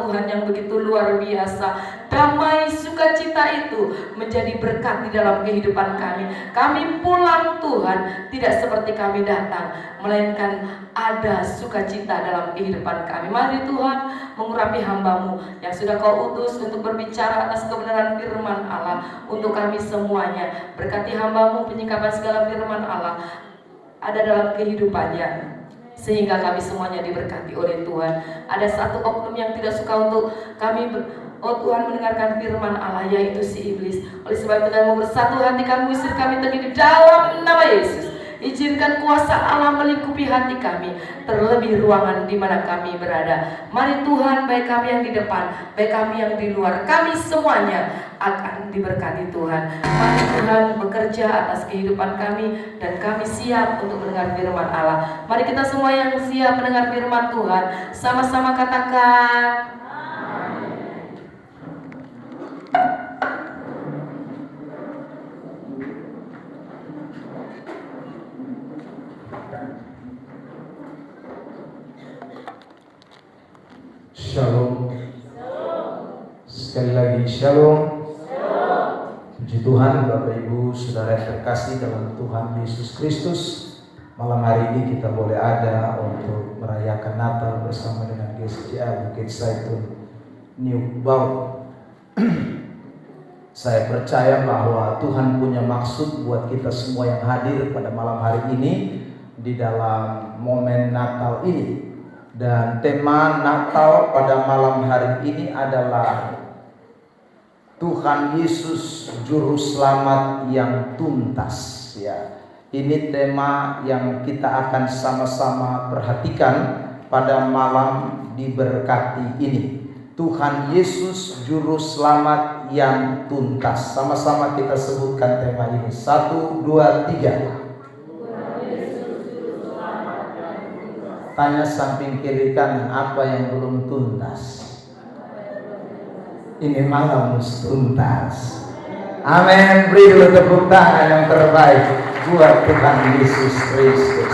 Tuhan yang begitu luar biasa. Damai sukacita itu menjadi berkat di dalam kehidupan kami. Kami pulang Tuhan tidak seperti kami datang, melainkan ada sukacita dalam kehidupan kami. Mari Tuhan mengurapi hamba-Mu yang sudah Kau utus untuk berbicara atas kebenaran firman Allah untuk kami semuanya. Berkati hamba-Mu penyikapan segala firman Allah ada dalam kehidupannya, sehingga kami semuanya diberkati oleh Tuhan. Ada satu oknum yang tidak suka untuk kami Tuhan mendengarkan firman Allah, yaitu si iblis. Oleh sebab itu kami mau bersatu hati, kami usir kami di dalam nama Yesus. Izinkan kuasa Allah melingkupi hati kami, terlebih ruangan di mana kami berada. Mari Tuhan, baik kami yang di depan, baik kami yang di luar, kami semuanya akan diberkati Tuhan. Mari Tuhan bekerja atas kehidupan kami, dan kami siap untuk mendengar firman Allah. Mari kita semua yang siap mendengar firman Tuhan, sama-sama katakan Shalom. Sekali lagi shalom. Puji Tuhan, Bapak Ibu Saudara yang terkasih dalam Tuhan Yesus Kristus. Malam hari ini kita boleh ada untuk merayakan Natal bersama dengan GSCA Bukit Zaitun New Bau. Saya percaya bahwa Tuhan punya maksud buat kita semua yang hadir pada malam hari ini di dalam momen Natal ini. Dan tema Natal pada malam hari ini adalah Tuhan Yesus Juru Selamat yang tuntas. Ya, ini tema yang kita akan sama-sama perhatikan pada malam diberkati ini. Tuhan Yesus Juru Selamat yang tuntas. Sama-sama kita sebutkan tema ini. 1, 2, 3. Tanya samping kiri kanan, apa yang belum tuntas? Ini malam tuntas. Amin. Beri dulu tepuk tangan yang terbaik buat Tuhan Yesus Kristus.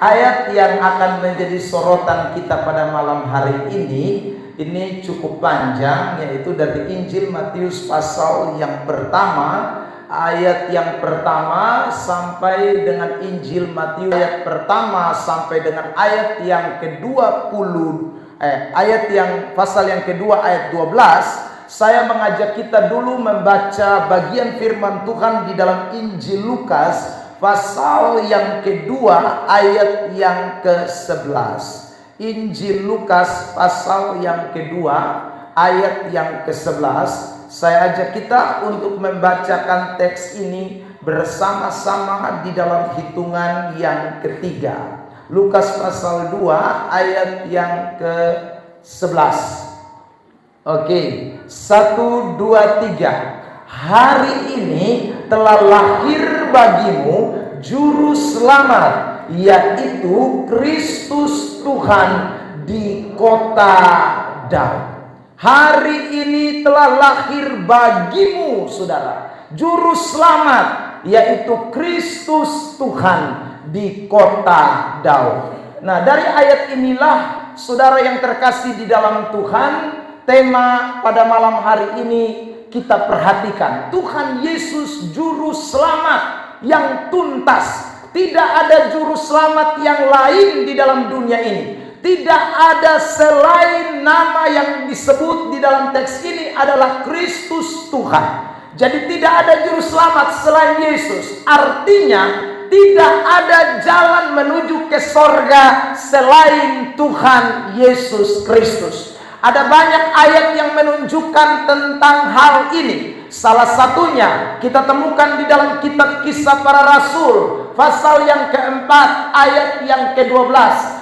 Ayat yang akan menjadi sorotan kita pada malam hari ini cukup panjang, yaitu dari Injil Matius pasal yang pertama, ayat yang pertama sampai dengan Injil Matius ayat pertama sampai dengan ayat yang ke-20, ayat yang pasal yang kedua ayat 12. Saya mengajak kita dulu membaca bagian firman Tuhan di dalam Injil Lukas pasal yang kedua ayat yang ke-11. Injil Lukas pasal yang kedua ayat yang ke-11. Saya ajak kita untuk membacakan teks ini bersama-sama di dalam hitungan yang ketiga. Lukas pasal 2 ayat yang ke-11. Oke, 1, 2, 3. Hari ini telah lahir bagimu Juru Selamat, yaitu Kristus Tuhan di kota Daud. Hari ini telah lahir bagimu, saudara, Juru Selamat, yaitu Kristus Tuhan di kota Daud. Nah, dari ayat inilah, saudara yang terkasih di dalam Tuhan, tema pada malam hari ini kita perhatikan. Tuhan Yesus Juru Selamat yang tuntas. Tidak ada Juru Selamat yang lain di dalam dunia ini. Tidak ada selain nama yang disebut di dalam teks ini adalah Kristus Tuhan. Jadi tidak ada juru selamat selain Yesus. Artinya tidak ada jalan menuju ke sorga selain Tuhan Yesus Kristus. Ada banyak ayat yang menunjukkan tentang hal ini. Salah satunya kita temukan di dalam kitab Kisah Para Rasul pasal yang keempat ayat yang ke-12.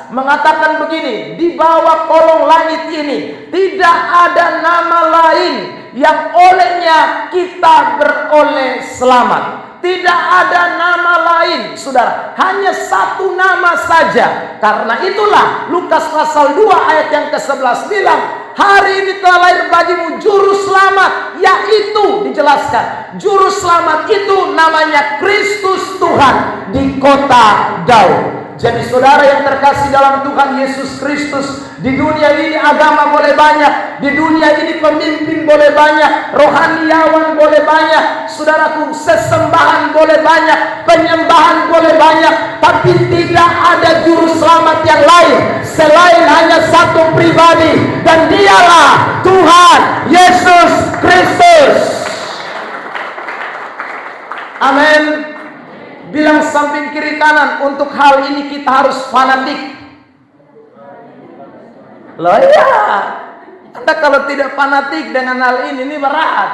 Mengatakan begini, di bawah kolong langit ini tidak ada nama lain yang olehnya kita beroleh selamat. Tidak ada nama lain, saudara, hanya satu nama saja. Karena itulah Lukas pasal 2 ayat yang ke-11 bilang, hari ini telah lahir bagimu Juru Selamat, yaitu dijelaskan, Juru Selamat itu namanya Kristus Tuhan di kota Daud. Jadi saudara yang terkasih dalam Tuhan Yesus Kristus, di dunia ini agama boleh banyak, di dunia ini pemimpin boleh banyak, rohaniawan boleh banyak, saudaraku, sesembahan boleh banyak, penyembahan boleh banyak, tapi tidak ada juru selamat yang lain selain hanya satu pribadi, dan dialah Tuhan Yesus Kristus. Amin. Bilang samping kiri kanan, untuk hal ini kita harus fanatik. Loh ya, Anda kalau tidak fanatik dengan hal ini berat.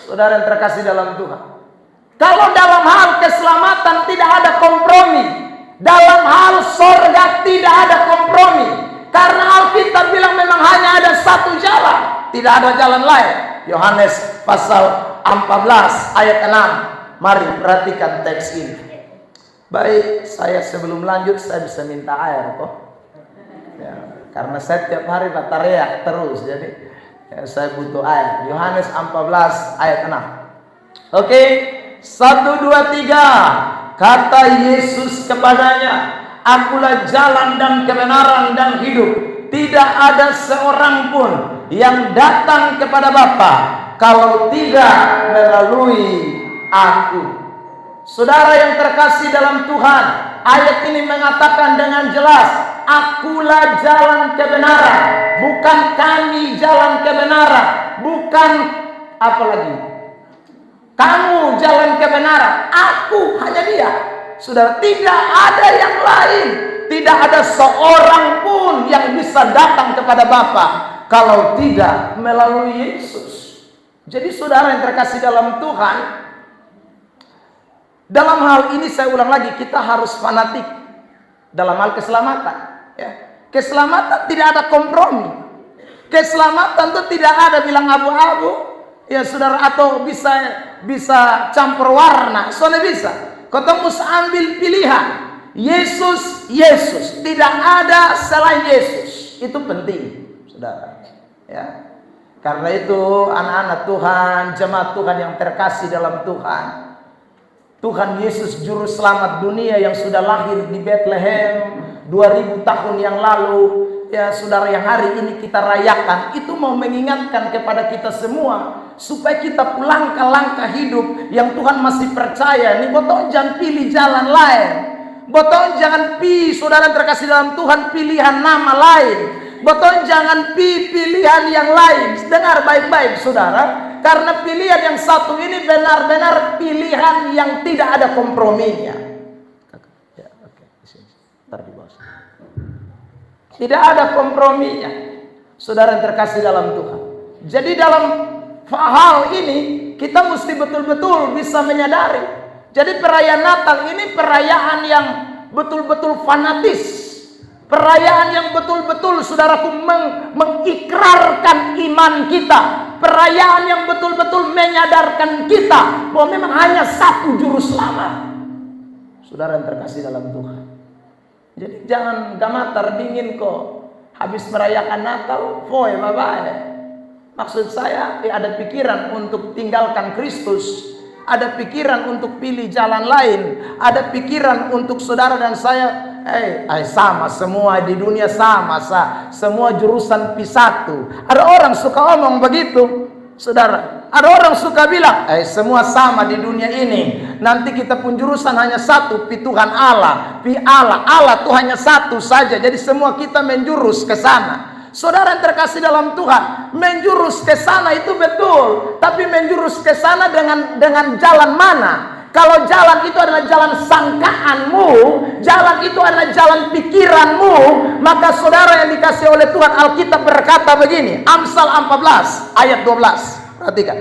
Saudara yang terkasih dalam Tuhan, kalau dalam hal keselamatan tidak ada kompromi, dalam hal sorga tidak ada kompromi, karena Alkitab bilang memang hanya ada satu jalan, tidak ada jalan lain. Yohanes pasal 14 ayat 6. Mari perhatikan teks ini. Baik, saya sebelum lanjut saya bisa minta air kok. Ya, karena saya tiap hari teriak terus, jadi ya, saya butuh air. Yohanes 14 ayat 6. Oke, 1, 2, 3. Kata Yesus kepadanya, Akulah jalan dan kebenaran dan hidup. Tidak ada seorang pun yang datang kepada Bapa kalau tidak melalui Aku. Saudara yang terkasih dalam Tuhan, ayat ini mengatakan dengan jelas, Akulah jalan kebenaran, bukan kami jalan kebenaran, bukan apa lagi, kamu jalan kebenaran, aku, hanya dia. Saudara, tidak ada yang lain, tidak ada seorang pun yang bisa datang kepada Bapa kalau tidak melalui Yesus. Jadi saudara yang terkasih dalam Tuhan, dalam hal ini saya ulang lagi, kita harus fanatik dalam hal keselamatan. Ya. Keselamatan tidak ada kompromi. Keselamatan itu tidak ada bilang abu-abu, ya saudara, atau bisa campur warna. Soalnya bisa. Kau mesti ambil pilihan. Yesus, Yesus, tidak ada selain Yesus. Itu penting, saudara. Ya. Karena itu anak-anak Tuhan, jemaat Tuhan yang terkasih dalam Tuhan, Tuhan Yesus juru selamat dunia yang sudah lahir di Bethlehem 2000 tahun yang lalu, ya saudara, yang hari ini kita rayakan, itu mau mengingatkan kepada kita semua supaya kita pulang ke langkah hidup yang Tuhan masih percaya. Nih botol jangan pilih jalan lain, botol jangan pilih, saudara terkasih dalam Tuhan, pilihan nama lain, botol jangan pilih pilihan yang lain. Dengar baik-baik saudara, karena pilihan yang satu ini benar-benar pilihan yang tidak ada komprominya. Ya, oke, di sini. Ntar di bawah. Tidak ada komprominya, saudara yang terkasih dalam Tuhan. Jadi dalam hal ini kita mesti betul-betul bisa menyadari. Jadi perayaan Natal ini perayaan yang betul-betul fanatis, perayaan yang betul-betul saudaraku mengikrarkan iman kita, perayaan yang betul-betul menyadarkan kita bahwa memang hanya satu juru selamat. Saudara yang terkasih dalam Tuhan, jadi jangan gamatar dingin kok habis merayakan Natal, boy bye-bye. Maksud saya ada pikiran untuk tinggalkan Kristus, ada pikiran untuk pilih jalan lain, ada pikiran untuk saudara dan saya sama semua di dunia sama, semua jurusan P1. Ada orang suka omong begitu, saudara. Ada orang suka bilang, semua sama di dunia ini. Nanti kita pun jurusan hanya satu, Pi Tuhan Allah, Pi Allah. Allah tuh hanya satu saja. Jadi semua kita menjurus ke sana. Saudara yang terkasih dalam Tuhan, menjurus ke sana itu betul, tapi menjurus ke sana dengan jalan mana? Kalau jalan itu adalah jalan sangkaanmu, jalan itu adalah jalan pikiranmu, maka saudara yang dikasih oleh Tuhan, Alkitab berkata begini, Amsal 14 ayat 12. Perhatikan.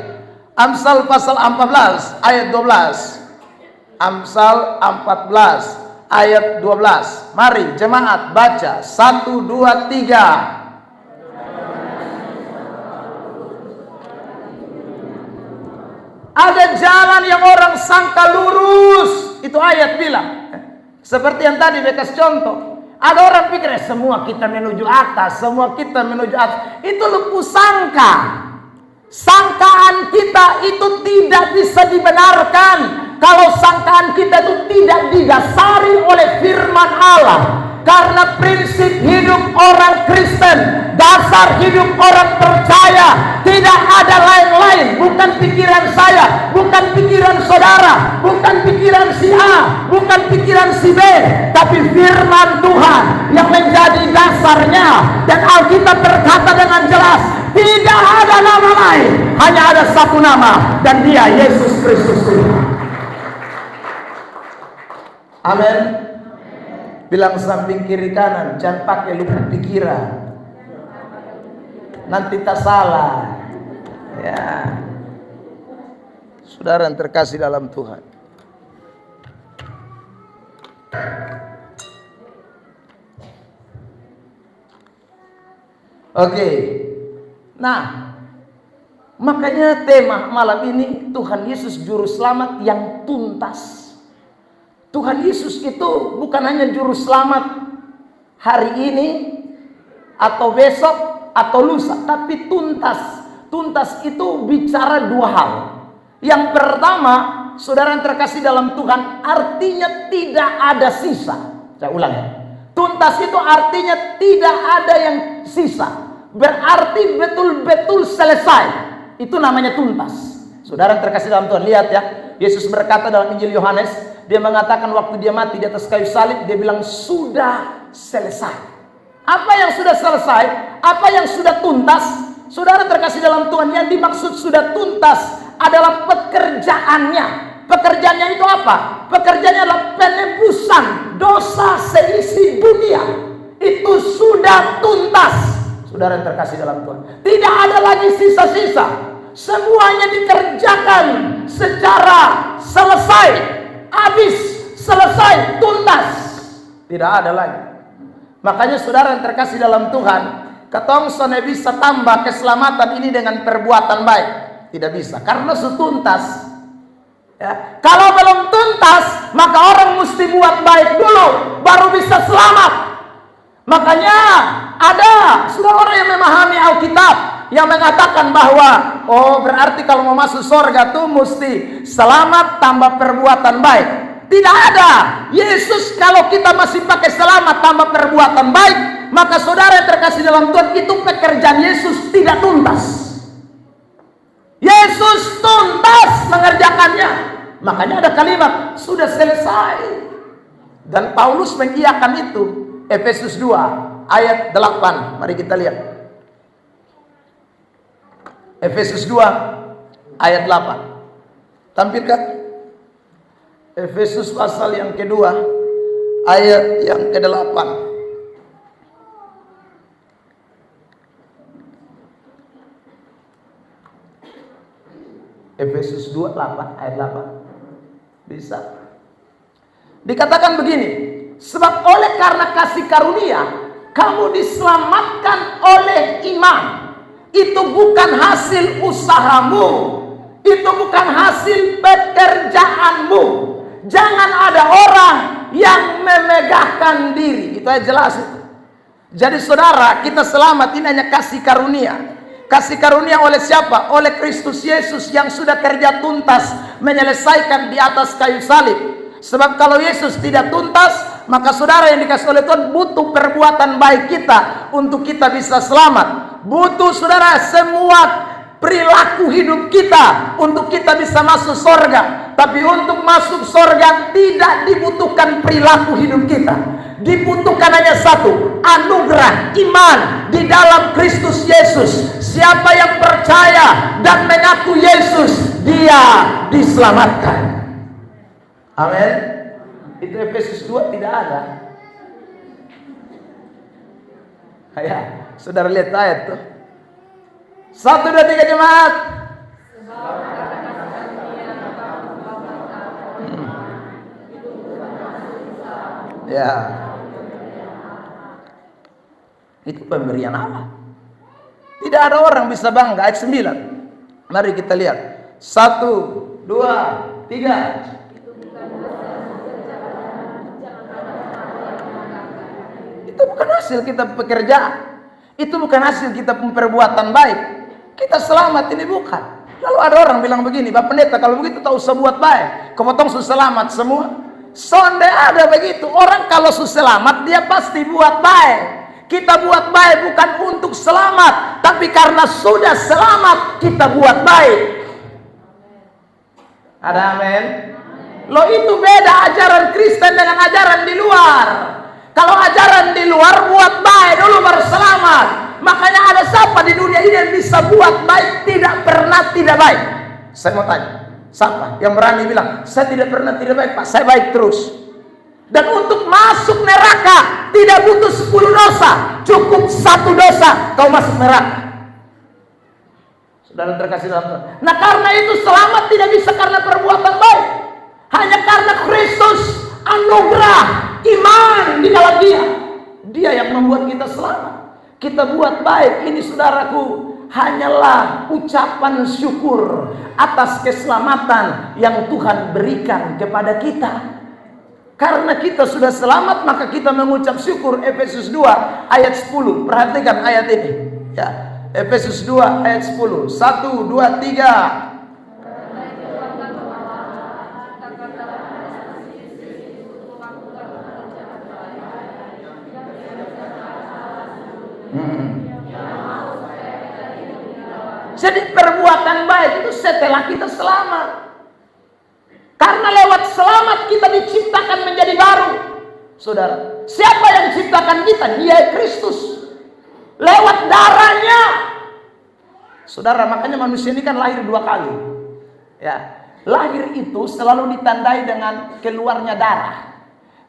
Amsal pasal 14 ayat 12. Amsal 14 ayat 12. Mari jemaat baca 1, 2, 3. Ada jalan yang orang sangka lurus, itu ayat bilang. Seperti yang tadi bekas contoh. Ada orang pikir semua kita menuju atas, semua kita menuju atas. Itu lupu sangka. Sangkaan kita itu tidak bisa dibenarkan. kalau sangkaan kita itu tidak didasari oleh firman Allah. Karena prinsip hidup orang Kristen, dasar hidup orang percaya, tidak ada lain-lain. Bukan pikiran saya, bukan pikiran saudara, bukan pikiran si A, bukan pikiran si B, tapi firman Tuhan yang menjadi dasarnya. Dan Alkitab berkata dengan jelas, tidak ada nama lain, hanya ada satu nama, dan dia Yesus Kristus. Amin. Bilang samping kiri kanan, jangan pakai lupa pikiran, nanti tak salah. Ya, saudara yang terkasih dalam Tuhan. Oke, nah makanya tema malam ini Tuhan Yesus Juru Selamat yang tuntas. Tuhan Yesus itu bukan hanya juru selamat hari ini atau besok atau lusa, tapi tuntas. Tuntas itu bicara dua hal. Yang pertama, saudara yang terkasih dalam Tuhan, artinya tidak ada sisa. Saya ulang ya. Tuntas itu artinya tidak ada yang sisa. Berarti betul-betul selesai. Itu namanya tuntas. Saudara yang terkasih dalam Tuhan, lihat ya. Yesus berkata dalam Injil Yohanes, dia mengatakan waktu dia mati di atas kayu salib, dia bilang sudah selesai. Apa yang sudah selesai? Apa yang sudah tuntas? Saudara terkasih dalam Tuhan, yang dimaksud sudah tuntas adalah pekerjaannya. Pekerjaannya itu apa? Pekerjaannya adalah penebusan dosa seisi dunia. Itu sudah tuntas. Saudara yang terkasih dalam Tuhan, tidak ada lagi sisa-sisa. Semuanya dikerjakan secara selesai, habis, selesai, tuntas. Tidak ada lagi. Makanya saudara yang terkasih dalam Tuhan, ketongson bisa tambah keselamatan ini dengan perbuatan baik. Tidak bisa, karena setuntas. Ya. Kalau belum tuntas, maka orang mesti buat baik dulu, baru bisa selamat. Makanya ada sudah orang yang memahami Alkitab yang mengatakan bahwa oh berarti kalau mau masuk surga tuh mesti selamat tambah perbuatan baik. Tidak ada. Yesus kalau kita masih pakai selamat tambah perbuatan baik, maka saudara yang terkasih dalam Tuhan, itu pekerjaan Yesus tidak tuntas. Yesus tuntas mengerjakannya. Makanya ada kalimat sudah selesai. Dan Paulus mengiyakan itu. Efesus 2 ayat 8. Mari kita lihat. Efesus 2 ayat 8. Tampilkan. Efesus pasal yang kedua ayat yang ke-8. Efesus 2 8 ayat 8. Bisa. Dikatakan begini, sebab oleh karena kasih karunia kamu diselamatkan oleh iman. Itu bukan hasil usahamu, itu bukan hasil pekerjaanmu. Jangan ada orang yang memegahkan diri. Itu aja jelas itu. Jadi saudara, kita selamat ini hanya kasih karunia. Kasih karunia oleh siapa? Oleh Kristus Yesus yang sudah kerja tuntas menyelesaikan di atas kayu salib. Sebab kalau Yesus tidak tuntas, maka saudara yang dikasih oleh Tuhan butuh perbuatan baik kita untuk kita bisa selamat. Butuh saudara semua perilaku hidup kita untuk kita bisa masuk surga. Tapi untuk masuk surga tidak dibutuhkan perilaku hidup kita. Dibutuhkan hanya satu, anugerah iman di dalam Kristus Yesus. Siapa yang percaya dan mengaku Yesus, dia diselamatkan. Amin. Itu Efesus 2 tidak ada. Ya, saudara lihat ayat tuh. 1, 2, 3 jemaat. Ya. Itu pemberian Allah. Tidak ada orang bisa bangga. Ayat 9. Mari kita lihat. 1, 2, 3. Itu bukan hasil kita pekerjaan. Itu bukan hasil kita perbuatan baik. Kita selamat ini bukan. Lalu ada orang bilang begini, Pak Pendeta kalau begitu tak usah buat baik. Kepotong sudah selamat semua. Sonde ada begitu. Orang kalau sudah selamat dia pasti buat baik. Kita buat baik bukan untuk selamat, tapi karena sudah selamat kita buat baik. Ada amin? Loh, itu beda ajaran Kristen dengan ajaran di luar. Kalau ajaran di luar buat baik dulu baru selamat. Makanya ada siapa di dunia ini yang bisa buat baik tidak pernah tidak baik? Saya mau tanya, siapa yang berani bilang saya tidak pernah tidak baik Pak, saya baik terus? Dan untuk masuk neraka tidak butuh 10 dosa, cukup 1 dosa kau masuk neraka. Saudara terkasih dalam Tuhan. Nah, karena itu selamat tidak bisa karena perbuatan baik, hanya karena Kristus, anugerah, iman di dalam Dia. Dia yang membuat kita selamat. Kita buat baik ini saudaraku hanyalah ucapan syukur atas keselamatan yang Tuhan berikan kepada kita. Karena kita sudah selamat maka kita mengucap syukur. Efesus 2 ayat 10. Perhatikan ayat ini. Ya, Efesus 2 ayat 10. 1, 2, 3. Jadi perbuatan baik itu setelah kita selamat. Karena lewat selamat kita diciptakan menjadi baru. Saudara, siapa yang ciptakan kita? Dia Kristus. Lewat darahnya. Saudara, makanya manusia ini kan lahir 2 kali. Ya, lahir itu selalu ditandai dengan keluarnya darah.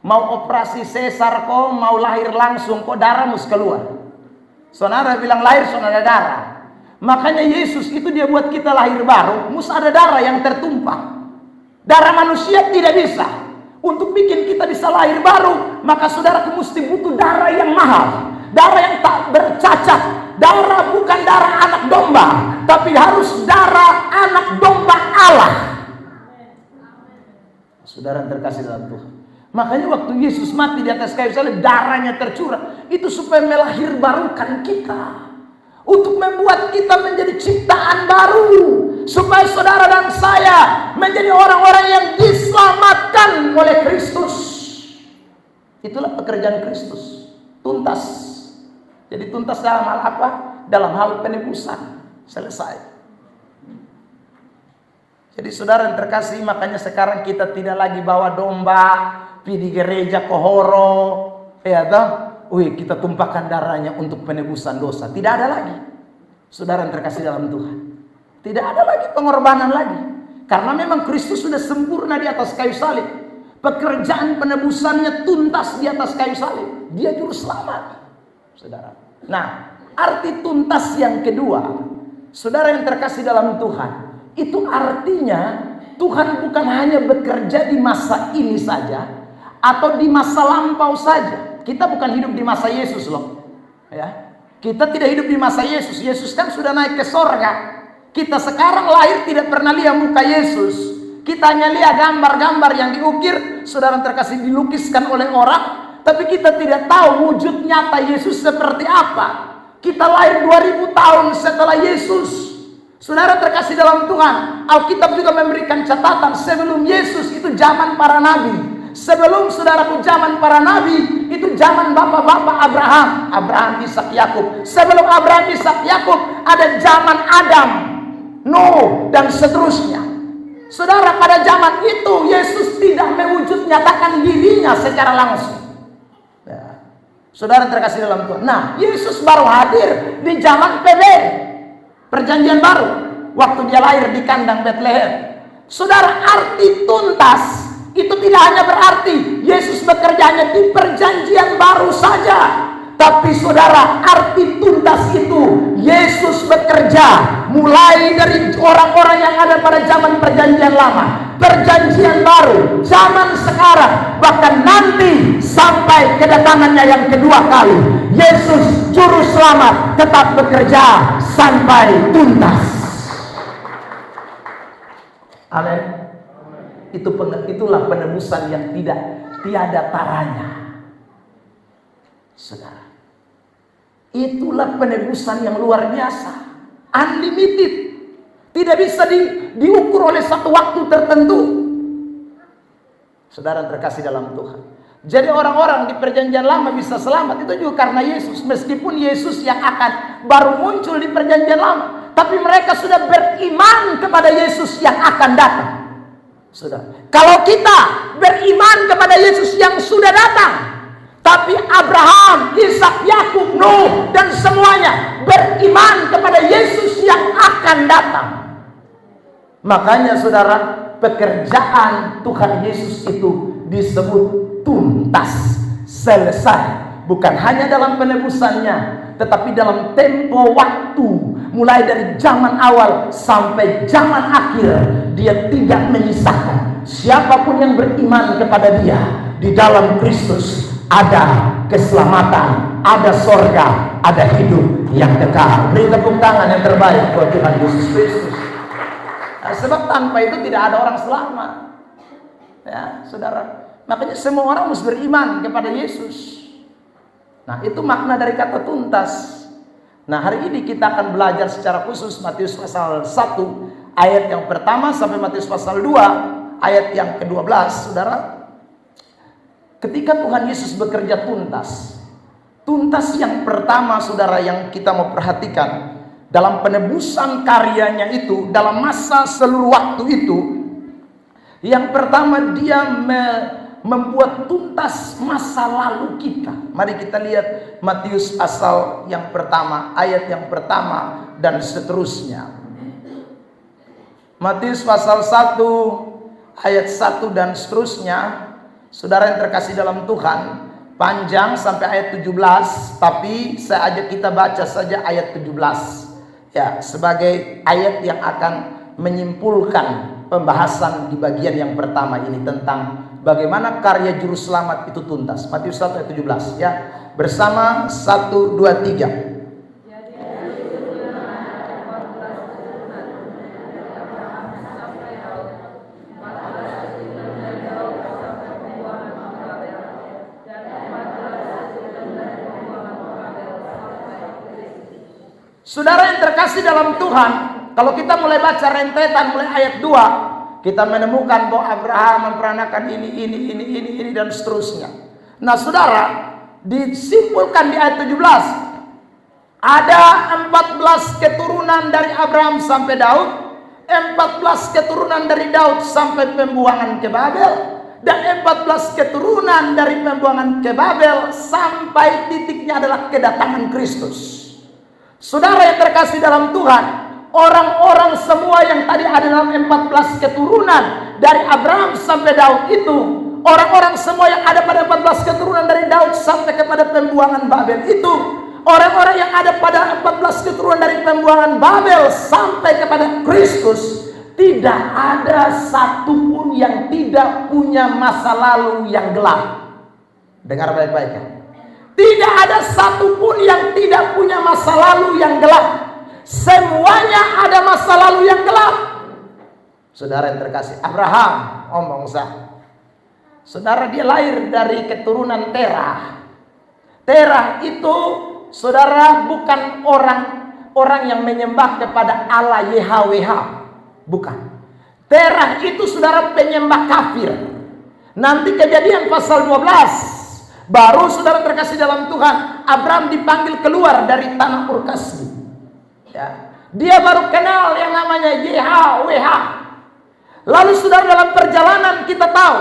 Mau operasi sesar kok, mau lahir langsung kok darah mesti keluar. Saudara bilang lahir saudara darah. Makanya Yesus itu dia buat kita lahir baru, mesti ada darah yang tertumpah. Darah manusia tidak bisa. Untuk bikin kita bisa lahir baru, maka saudara mesti butuh darah yang mahal, darah yang tak bercacat. Darah bukan darah anak domba, tapi harus darah anak domba Allah. Saudara terkasih dalam Tuhan. Makanya waktu Yesus mati di atas kayu salib, darahnya tercurah. Itu supaya melahir barukan kita. Untuk membuat kita menjadi ciptaan baru. Supaya saudara dan saya menjadi orang-orang yang diselamatkan oleh Kristus. Itulah pekerjaan Kristus. Tuntas. Jadi tuntas dalam hal apa? Dalam hal penebusan. Selesai. Jadi saudara yang terkasih, makanya sekarang kita tidak lagi bawa domba di gereja kohoro, ya toh? Wih, kita tumpahkan darahnya untuk penebusan dosa. Tidak ada lagi. Saudara yang terkasih dalam Tuhan. Tidak ada lagi pengorbanan lagi. Karena memang Kristus sudah sempurna di atas kayu salib. Pekerjaan penebusannya tuntas di atas kayu salib. Dia juru selamat. Saudara. Nah, arti tuntas yang kedua, saudara yang terkasih dalam Tuhan, itu artinya Tuhan bukan hanya bekerja di masa ini saja atau di masa lampau saja. Kita bukan hidup di masa Yesus loh. Ya. Kita tidak hidup di masa Yesus. Yesus kan sudah naik ke sorga. Kita sekarang lahir tidak pernah lihat muka Yesus. Kita hanya lihat gambar-gambar yang diukir, saudara terkasih, dilukiskan oleh orang. Tapi kita tidak tahu wujud nyata Yesus seperti apa. Kita lahir 2000 tahun setelah Yesus. Saudara terkasih dalam Tuhan, Alkitab juga memberikan catatan sebelum Yesus itu zaman para nabi. Sebelum saudaraku zaman para nabi, itu zaman bapak-bapak Abraham, Ishak, Yakub. Sebelum Abraham, Ishak, Yakub, ada zaman Adam, Nuh, dan seterusnya. Saudara, pada zaman itu Yesus tidak mewujud nyatakan dirinya secara langsung. Ya. Saudara terkasih dalam Tuhan. Nah, Yesus baru hadir di zaman PB, perjanjian baru, waktu dia lahir di kandang Bethlehem. Saudara, arti tuntas itu tidak hanya berarti Yesus bekerjanya di perjanjian baru saja. Tapi saudara, arti tuntas itu Yesus bekerja mulai dari orang-orang yang ada pada zaman perjanjian lama, perjanjian baru, zaman sekarang, bahkan nanti sampai kedatangannya yang kedua kali. Yesus juru selamat tetap bekerja sampai tuntas. Amin. Itulah penebusan yang tiada taranya. Saudara, itulah penebusan yang luar biasa, unlimited, tidak bisa diukur oleh satu waktu tertentu. Saudara terkasih dalam Tuhan. Jadi orang-orang di perjanjian lama bisa selamat itu juga karena Yesus. Meskipun Yesus yang akan baru muncul di perjanjian lama, tapi mereka sudah beriman kepada Yesus yang akan datang. Saudara, kalau kita beriman kepada Yesus yang sudah datang, tapi Abraham, Ishak, Yakub, Nuh dan semuanya beriman kepada Yesus yang akan datang. Makanya saudara, pekerjaan Tuhan Yesus itu disebut tuntas, selesai. Bukan hanya dalam penebusannya, tetapi dalam tempo waktu, mulai dari zaman awal sampai zaman akhir. Dia tidak menyisakan siapapun yang beriman kepada dia. Di dalam Kristus ada keselamatan, ada sorga, ada hidup yang kekal. Beri tepuk tangan yang terbaik buat Tuhan Yesus Kristus. Nah, sebab tanpa itu tidak ada orang selamat. Ya, saudara. Makanya semua orang harus beriman kepada Yesus. Nah, itu makna dari kata tuntas. Nah, hari ini kita akan belajar secara khusus Matius pasal 1 ayat yang pertama sampai Matius pasal 2 ayat yang ke-12, saudara. Ketika Tuhan Yesus bekerja tuntas. Tuntas yang pertama, saudara, yang kita mau perhatikan dalam penebusan karyanya itu, dalam masa seluruh waktu itu, yang pertama dia membuat tuntas masa lalu kita. Mari kita lihat Matius pasal yang pertama, ayat yang pertama dan seterusnya. Matius pasal 1 ayat 1 dan seterusnya. Saudara yang terkasih dalam Tuhan, panjang sampai ayat 17, tapi saya ajak kita baca saja ayat 17. Ya, sebagai ayat yang akan menyimpulkan pembahasan di bagian yang pertama ini tentang bagaimana karya juru selamat itu tuntas. Matius 1 ayat 17 ya. Bersama 1 2 3. Saudara yang terkasih dalam Tuhan, kalau kita mulai baca rentetan mulai ayat 2, kita menemukan bahwa Abraham memperanakan ini dan seterusnya. Nah, saudara, disimpulkan di ayat 17, ada 14 keturunan dari Abraham sampai Daud, 14 keturunan dari Daud sampai pembuangan ke Babel, dan 14 keturunan dari pembuangan ke Babel sampai titiknya adalah kedatangan Kristus. Saudara yang terkasih dalam Tuhan, orang-orang semua yang tadi ada dalam 14 keturunan dari Abraham sampai Daud itu, orang-orang semua yang ada pada 14 keturunan dari Daud sampai kepada pembuangan Babel itu, orang-orang yang ada pada 14 keturunan dari pembuangan Babel sampai kepada Kristus, tidak ada satupun yang tidak punya masa lalu yang gelap. Dengar baik-baik ya. Tidak ada satupun yang tidak punya masa lalu yang gelap. Semuanya ada masa lalu yang gelap. Saudara yang terkasih, Abraham omong sah. Saudara, dia lahir dari keturunan Terah. Terah itu, saudara, bukan orang yang menyembah kepada Allah YHWH. Bukan. Terah itu, saudara, penyembah kafir. Nanti Kejadian pasal 12. Baru saudara terkasih dalam Tuhan, Abraham dipanggil keluar dari tanah Ur Kasdi. Ya. Dia baru kenal yang namanya YHWH. Lalu saudara, dalam perjalanan kita tahu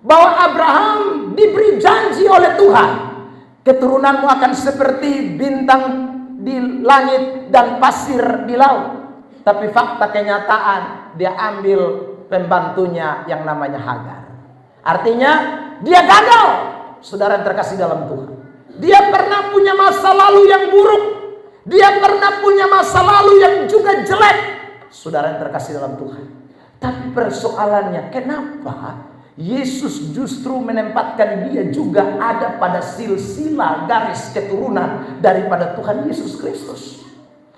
bahwa Abraham diberi janji oleh Tuhan, keturunanmu akan seperti bintang di langit dan pasir di laut. Tapi fakta kenyataan, dia ambil pembantunya yang namanya Hagar. Artinya dia gagal. Saudara yang terkasih dalam Tuhan, dia pernah punya masa lalu yang buruk, dia pernah punya masa lalu yang juga jelek. Saudara yang terkasih dalam Tuhan, tapi persoalannya, kenapa Yesus justru menempatkan dia juga ada pada silsilah garis keturunan daripada Tuhan Yesus Kristus?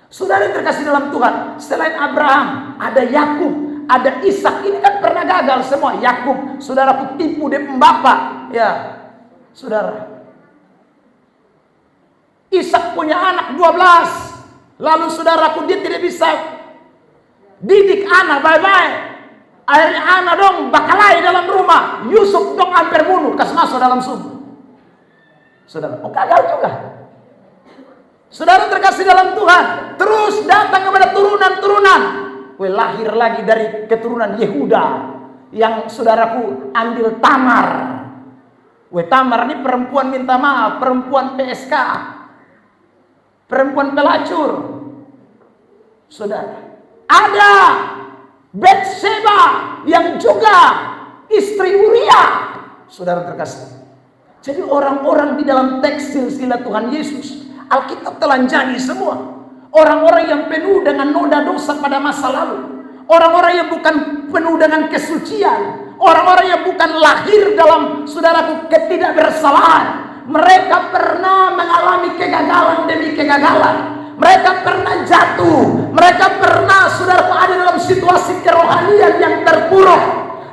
Saudara yang terkasih dalam Tuhan, selain Abraham ada Yakub, ada Ishak. Ini kan pernah gagal semua. Yakub, saudaraku, tipu dia pembapa, ya. Saudara, Ishak punya anak 12. Lalu saudaraku, dia tidak bisa didik anak baik-baik. Akhirnya anak dong bakalai dalam rumah. Yusuf dong hampir bunuh, kas masuk dalam sumur. Saudara, gagal juga. Saudara terkasih dalam Tuhan, terus datang kepada turunan-turunan. Lahir lagi dari keturunan Yehuda yang saudaraku ambil Tamar. Tamar ini perempuan minta maaf, perempuan PSK, perempuan pelacur. Saudara, ada Betseba yang juga istri Uria. Saudara terkasih. Jadi orang-orang di dalam teks silsilah Tuhan Yesus, Alkitab telanjangi semua. Orang-orang yang penuh dengan noda dosa pada masa lalu. Orang-orang yang bukan penuh dengan kesucian. Orang-orang yang bukan lahir dalam saudaraku ketidakbersalahan. Mereka pernah mengalami kegagalan demi kegagalan. Mereka pernah jatuh. Mereka pernah saudaraku ada dalam situasi kerohanian yang terpuruk.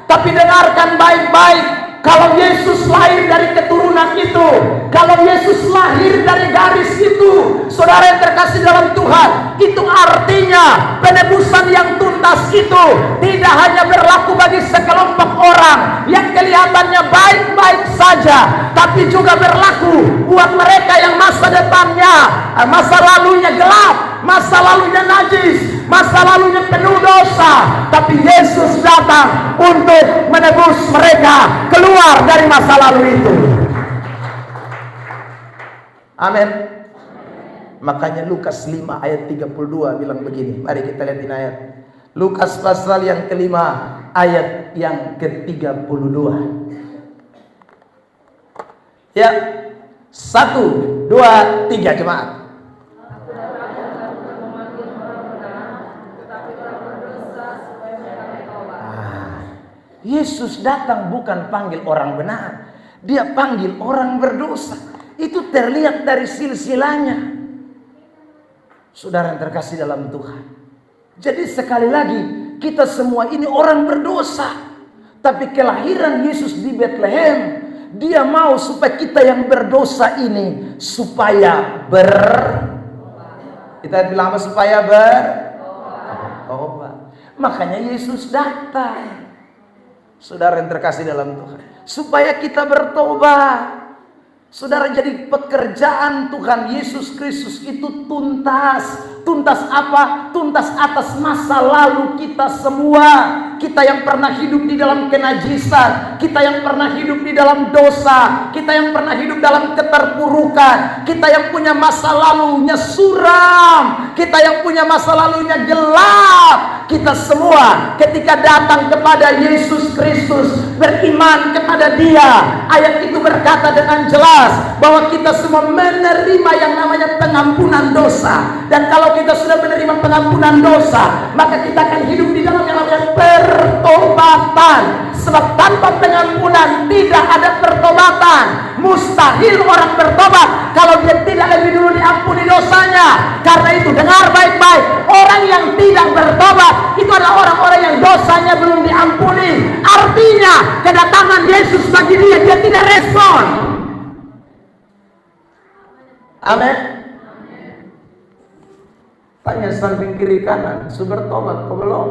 Tapi dengarkan baik-baik. Kalau Yesus lahir dari keturunan itu, kalau Yesus lahir dari garis itu, saudara yang terkasih dalam Tuhan, itu artinya penebusan yang tuntas itu tidak hanya berlaku bagi sekelompok orang yang kelihatannya baik-baik saja, tapi juga berlaku buat mereka yang masa depannya, masa lalunya gelap, masa lalunya najis, masa lalunya penuh dosa. Tapi Yesus datang untuk menebus mereka keluar dari masa lalu itu. Amin. Makanya Lukas 5 ayat 32 bilang begini. Mari kita lihatin ayat. Lukas pasal yang kelima ayat yang ke-32. Ya, 1, 2, 3 jemaat. Yesus datang bukan panggil orang benar, dia panggil orang berdosa. Itu terlihat dari silsilahnya. Saudara yang terkasih dalam Tuhan. Jadi sekali lagi, kita semua ini orang berdosa. Tapi kelahiran Yesus di Bethlehem, dia mau supaya kita yang berdosa ini supaya kita bilang apa? Supaya bertobat. Makanya Yesus datang. Saudara yang terkasih dalam Tuhan, supaya kita bertobat. Saudara, jadi pekerjaan Tuhan Yesus Kristus itu tuntas. Tuntas apa? Tuntas atas masa lalu kita semua. Kita yang pernah hidup di dalam kenajisan, kita yang pernah hidup di dalam dosa, kita yang pernah hidup dalam keterpurukan, kita yang punya masa lalunya suram, kita yang punya masa lalunya gelap. Kita semua ketika datang kepada Yesus Kristus, beriman kepada Dia, ayat itu berkata dengan jelas bahwa kita semua menerima yang namanya pengampunan dosa. Dan kalau kita sudah menerima pengampunan dosa, maka kita akan hidup di dalam yang namanya pertobatan. Sebab tanpa pengampunan tidak ada pertobatan. Mustahil orang bertobat kalau dia tidak lebih dulu diampuni dosanya. Karena itu dengar baik-baik, orang yang tidak bertobat itu adalah orang-orang yang dosanya belum diampuni. Artinya kedatangan Yesus bagi dia tidak respon. Amin. Tanya samping kiri kanan, sudah bertobat kau belum?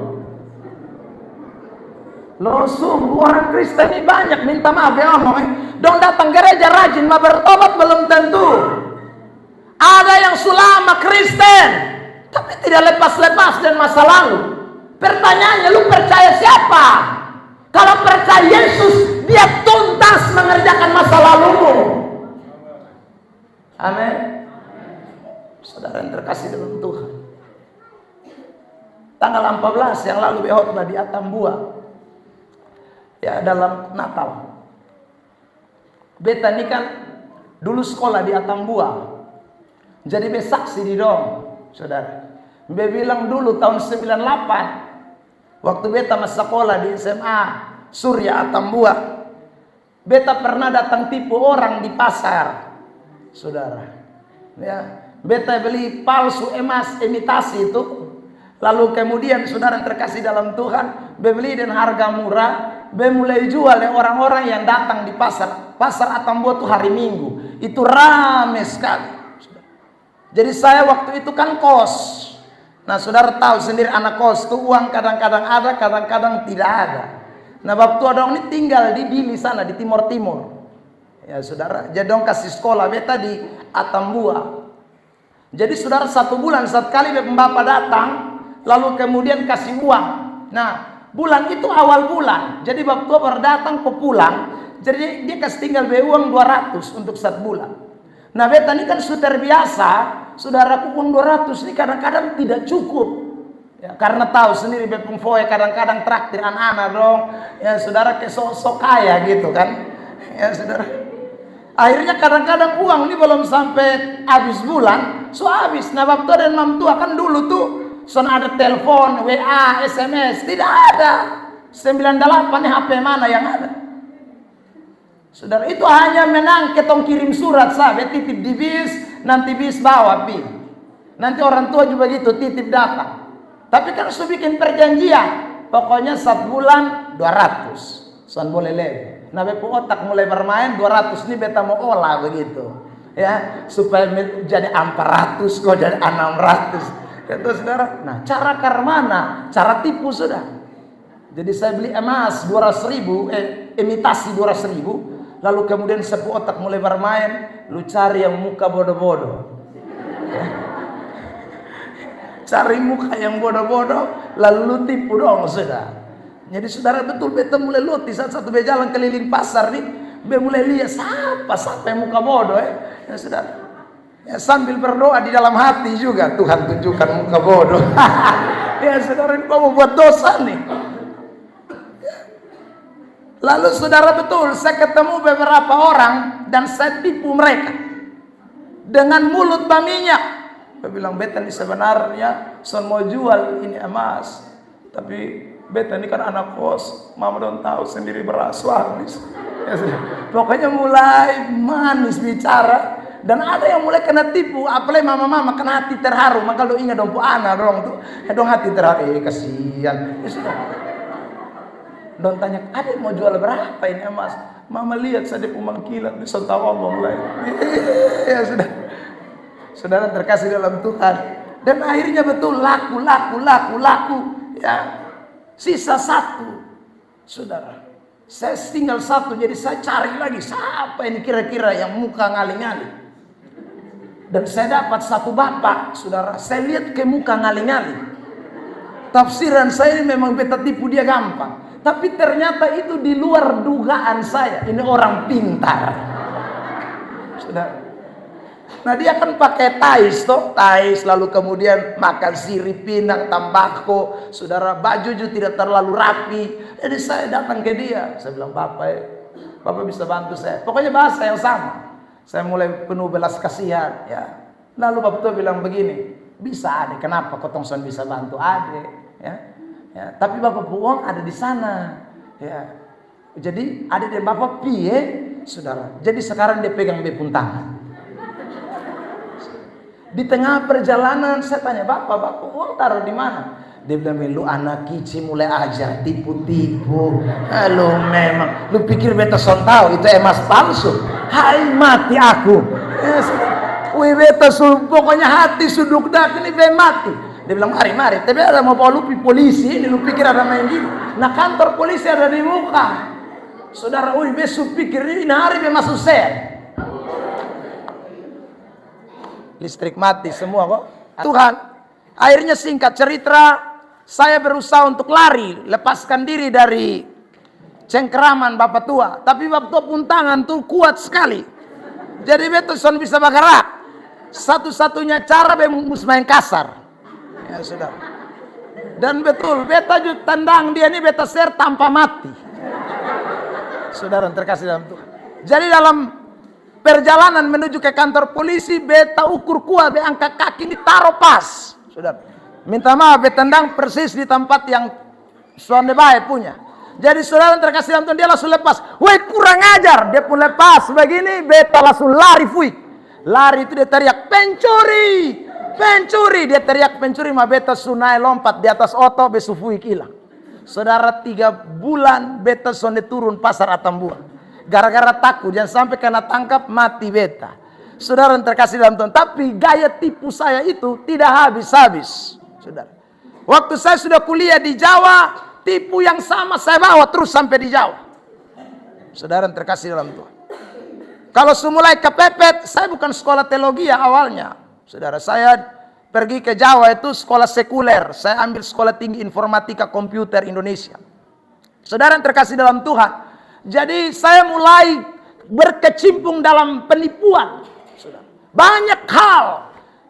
Lo sungguh orang Kristen ini banyak minta maaf ya omong. Dong datang gereja rajin, mah bertobat belum tentu. Ada yang sulama Kristen, tapi tidak lepas-lepas dan masa lalu. Pertanyaannya, lu percaya siapa? Kalau percaya Yesus, dia tuntas mengerjakan masa lalumu. Amin. Saudara yang terkasih dalam Tuhan, tanggal 14 yang lalu behotbah di Atambua, ya dalam Natal. Beta ini kan dulu sekolah di Atambua, jadi besaksi di dong, saudara. Be bilang dulu tahun 98, waktu beta masih sekolah di SMA Surya Atambua, beta pernah datang tipu orang di pasar, saudara. Ya, beta beli palsu emas imitasi itu. Lalu kemudian saudara yang terkasih dalam Tuhan, beli dengan harga murah, mulai jual oleh orang-orang yang datang di pasar. Pasar Atambua itu hari Minggu, itu ramai sekali. Jadi saya waktu itu kan kos Nah, saudara tahu sendiri anak kos itu uang kadang-kadang ada, kadang-kadang tidak ada. Nah, waktu dong ini tinggal di Bili sana, di timur-timur. Ya, saudara, jadi dong kasih sekolah beta di Atambua. Jadi saudara 1 bulan sekali bapak datang, lalu kemudian kasih uang. Nah, bulan itu awal bulan. Jadi waktu bapak datang ke pulang, jadi dia kasih tinggal uang 200 untuk 1 bulan. Nah, beta ini kan sudah terbiasa, saudara uang 200 ini kadang-kadang tidak cukup. Ya, karena tahu sendiri bepung foya kadang-kadang traktir anak-anak dong. Ya, saudara ke sok kaya gitu kan. Ya, saudara. Akhirnya kadang-kadang uang ini belum sampai habis bulan, so habis. Nah, waktu ada mam tua kan dulu tuh, so ada telepon, WA, SMS, tidak ada. 98 HP mana yang ada? Saudara, itu hanya menang ketong kirim surat sahabat, titip di bis, nanti bis bawa pi. Nanti orang tua juga gitu, titip datang. Tapi kan sudah bikin perjanjian, pokoknya 1 bulan 200, soal boleh lebih. Nah, bepo otak mulai bermain 200 ini beta mau olah begitu. Ya, supaya jadi 400 kok jadi 600. Kata saudara, nah cara karmana, cara tipu sudah. Jadi saya beli emas 200.000, imitasi 200.000, lalu kemudian sepu otak mulai bermain, lu cari yang muka bodoh-bodoh. Ya. Cari muka yang bodoh-bodoh, lalu lu tipu dong sudah. Jadi saudara betul beta mulai loti saat satu jalan keliling pasar nih, be mulai lihat siapa yang muka bodoh ya saudara. Ya, sambil berdoa di dalam hati juga, Tuhan tunjukkan muka bodoh. Ya saudara, ini mau buat dosa nih. Lalu saudara betul, saya ketemu beberapa orang dan saya tipu mereka dengan mulut berminyak. Saya bilang beta ini sebenarnya mau jual ini emas, tapi beta ini kan anak kos, mama don't tahu sendiri beras habis. Ya, pokoknya mulai manis bicara dan ada yang mulai kena tipu, apalagi mama kena hati terharu. Maka lo ingat dong anak dong tuh, dong hati terharu, kasihan. Ya sudah. Don tanya, ada yang mau jual berapa ini emas? Mama lihat saya pemangkilan bisa tahu ngomong lagi. Ya sudah. Saudara terkasih dalam Tuhan, dan akhirnya betul laku. Ya. Sisa 1, saudara. Saya tinggal 1, jadi saya cari lagi siapa ini kira-kira yang muka ngali-ngali. Dan saya dapat 1 bapak, saudara. Saya lihat ke muka ngali-ngali. Tafsiran saya ini memang beta tipu dia gampang, tapi ternyata itu di luar dugaan saya. Ini orang pintar, saudara. Nah, dia kan pakai tais, lalu kemudian makan sirip pinang, tambako, saudara, baju juga tidak terlalu rapi. Jadi saya datang ke dia, saya bilang, Bapak bisa bantu saya. Pokoknya bahasa yang sama. Saya mulai penuh belas kasihan, ya. Lalu Bapak tuh bilang begini, bisa Ade, kenapa kotong son bisa bantu Ade, ya. Ya, tapi Bapak uang ada di sana, ya. Jadi ada di Bapak piye, saudara. Jadi sekarang dia pegang bepun tangan. Di tengah perjalanan saya tanya, Bapak uang taruh di mana? Dia bilang, lu anak kici mulai ajar tipu-tipu. Lu memang, lu pikir beta son tahu itu emas palsu? Hai mati aku. Wih beta pokoknya hati suduk dak ini be mati. Dia bilang, mari. Tapi ada mau bawa lu polisi, ini lu pikir ada main gini. Nah, kantor polisi ada di muka. Saudara, wih besok pikir ini hari be masuk saya. Listrik mati semua kok. Tuhan, akhirnya singkat cerita, saya berusaha untuk lari, lepaskan diri dari cengkeraman Bapak tua. Tapi Bapak tua pun tangan tuh kuat sekali. Jadi betul son bisa bergerak. Satu-satunya cara mus main kasar. Ya sudah. Dan betul, beta juga tendang dia ini beta ser tanpa mati. Saudara terkasih dalam Tuhan. Jadi dalam perjalanan menuju ke kantor polisi, beta ukur kuat, be angkat kaki ini taruh pas. Sudah. Minta maaf, beta tendang persis di tempat yang suami baik punya. Jadi saudara terkasih dalam Tuhan, dia langsung lepas. Woi kurang ajar, dia pun lepas begini, beta langsung lari, lari itu dia teriak pencuri, dia teriak pencuri, mah beta sunai lompat di atas oto, besu fuik hilang. Saudara 3 bulan beta sonde turun pasar Atambua. Gara-gara takut jangan sampai kena tangkap mati beta. Saudara yang terkasih dalam Tuhan, tapi gaya tipu saya itu tidak habis-habis. saudara. Waktu saya sudah kuliah di Jawa, tipu yang sama saya bawa terus sampai di Jawa. Saudara yang terkasih dalam Tuhan. Kalau semulai kepepet, saya bukan sekolah teologi ya awalnya. Saudara, saya pergi ke Jawa itu sekolah sekuler. Saya ambil sekolah tinggi informatika komputer Indonesia. Saudara yang terkasih dalam Tuhan. Jadi saya mulai berkecimpung dalam penipuan. Saudara. Banyak hal.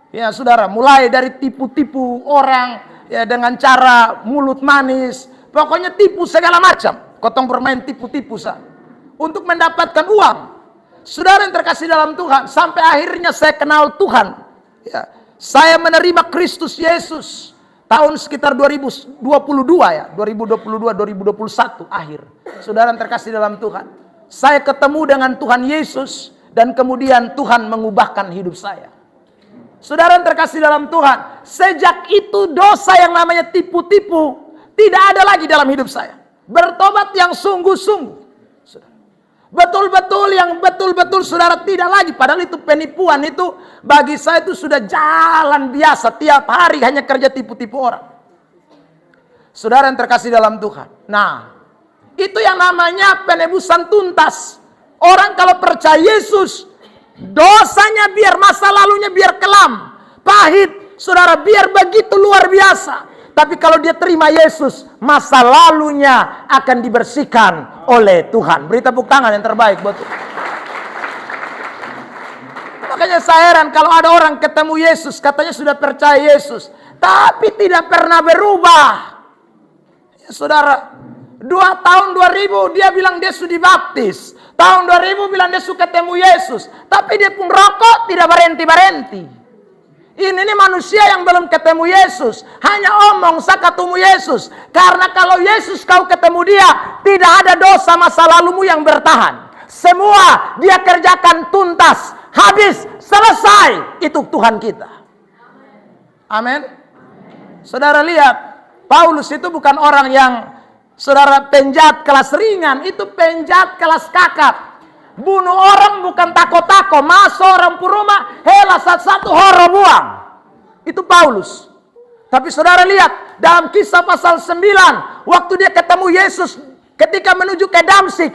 Ya saudara, mulai dari tipu-tipu orang ya dengan cara mulut manis. Pokoknya tipu segala macam. Kotong bermain tipu-tipu saya. Untuk mendapatkan uang. Saudara yang terkasih dalam Tuhan. Sampai akhirnya saya kenal Tuhan. Ya, saya menerima Kristus Yesus. Tahun sekitar 2022 ya. 2022-2021 akhir. Saudara yang terkasih dalam Tuhan. Saya ketemu dengan Tuhan Yesus. Dan kemudian Tuhan mengubahkan hidup saya. Saudara yang terkasih dalam Tuhan. Sejak itu dosa yang namanya tipu-tipu. Tidak ada lagi dalam hidup saya. Bertobat yang sungguh-sungguh. Betul-betul yang betul-betul saudara tidak lagi. Padahal itu penipuan itu bagi saya itu sudah jalan biasa. Tiap hari hanya kerja tipu-tipu orang. Saudara yang terkasih dalam Tuhan. Nah, itu yang namanya penebusan tuntas. Orang kalau percaya Yesus, dosanya biar masa lalunya biar kelam, pahit, saudara biar begitu luar biasa. Tapi kalau dia terima Yesus, masa lalunya akan dibersihkan oleh Tuhan. Beri tepuk tangan yang terbaik buat Tuhan. Makanya saya heran kalau ada orang ketemu Yesus, katanya sudah percaya Yesus, tapi tidak pernah berubah. Ya, saudara, 2 tahun 2000 dia bilang dia sudah dibaptis. Tahun 2000 bilang dia suka ketemu Yesus. Tapi dia pun rokok tidak berhenti-berhenti. Ini manusia yang belum ketemu Yesus. Hanya omong saya ketemu Yesus. Karena kalau Yesus kau ketemu dia, tidak ada dosa masa lalumu yang bertahan. Semua dia kerjakan tuntas. Habis, selesai. Itu Tuhan kita. Amin. Saudara lihat, Paulus itu bukan orang yang saudara penjahat kelas ringan. Itu penjahat kelas kakap. Bunuh orang bukan tako-tako. Masuk orang puruma, hela satu-satu horo buang. Itu Paulus. Tapi saudara lihat, dalam kisah pasal 9, waktu dia ketemu Yesus, ketika menuju ke Damsyik,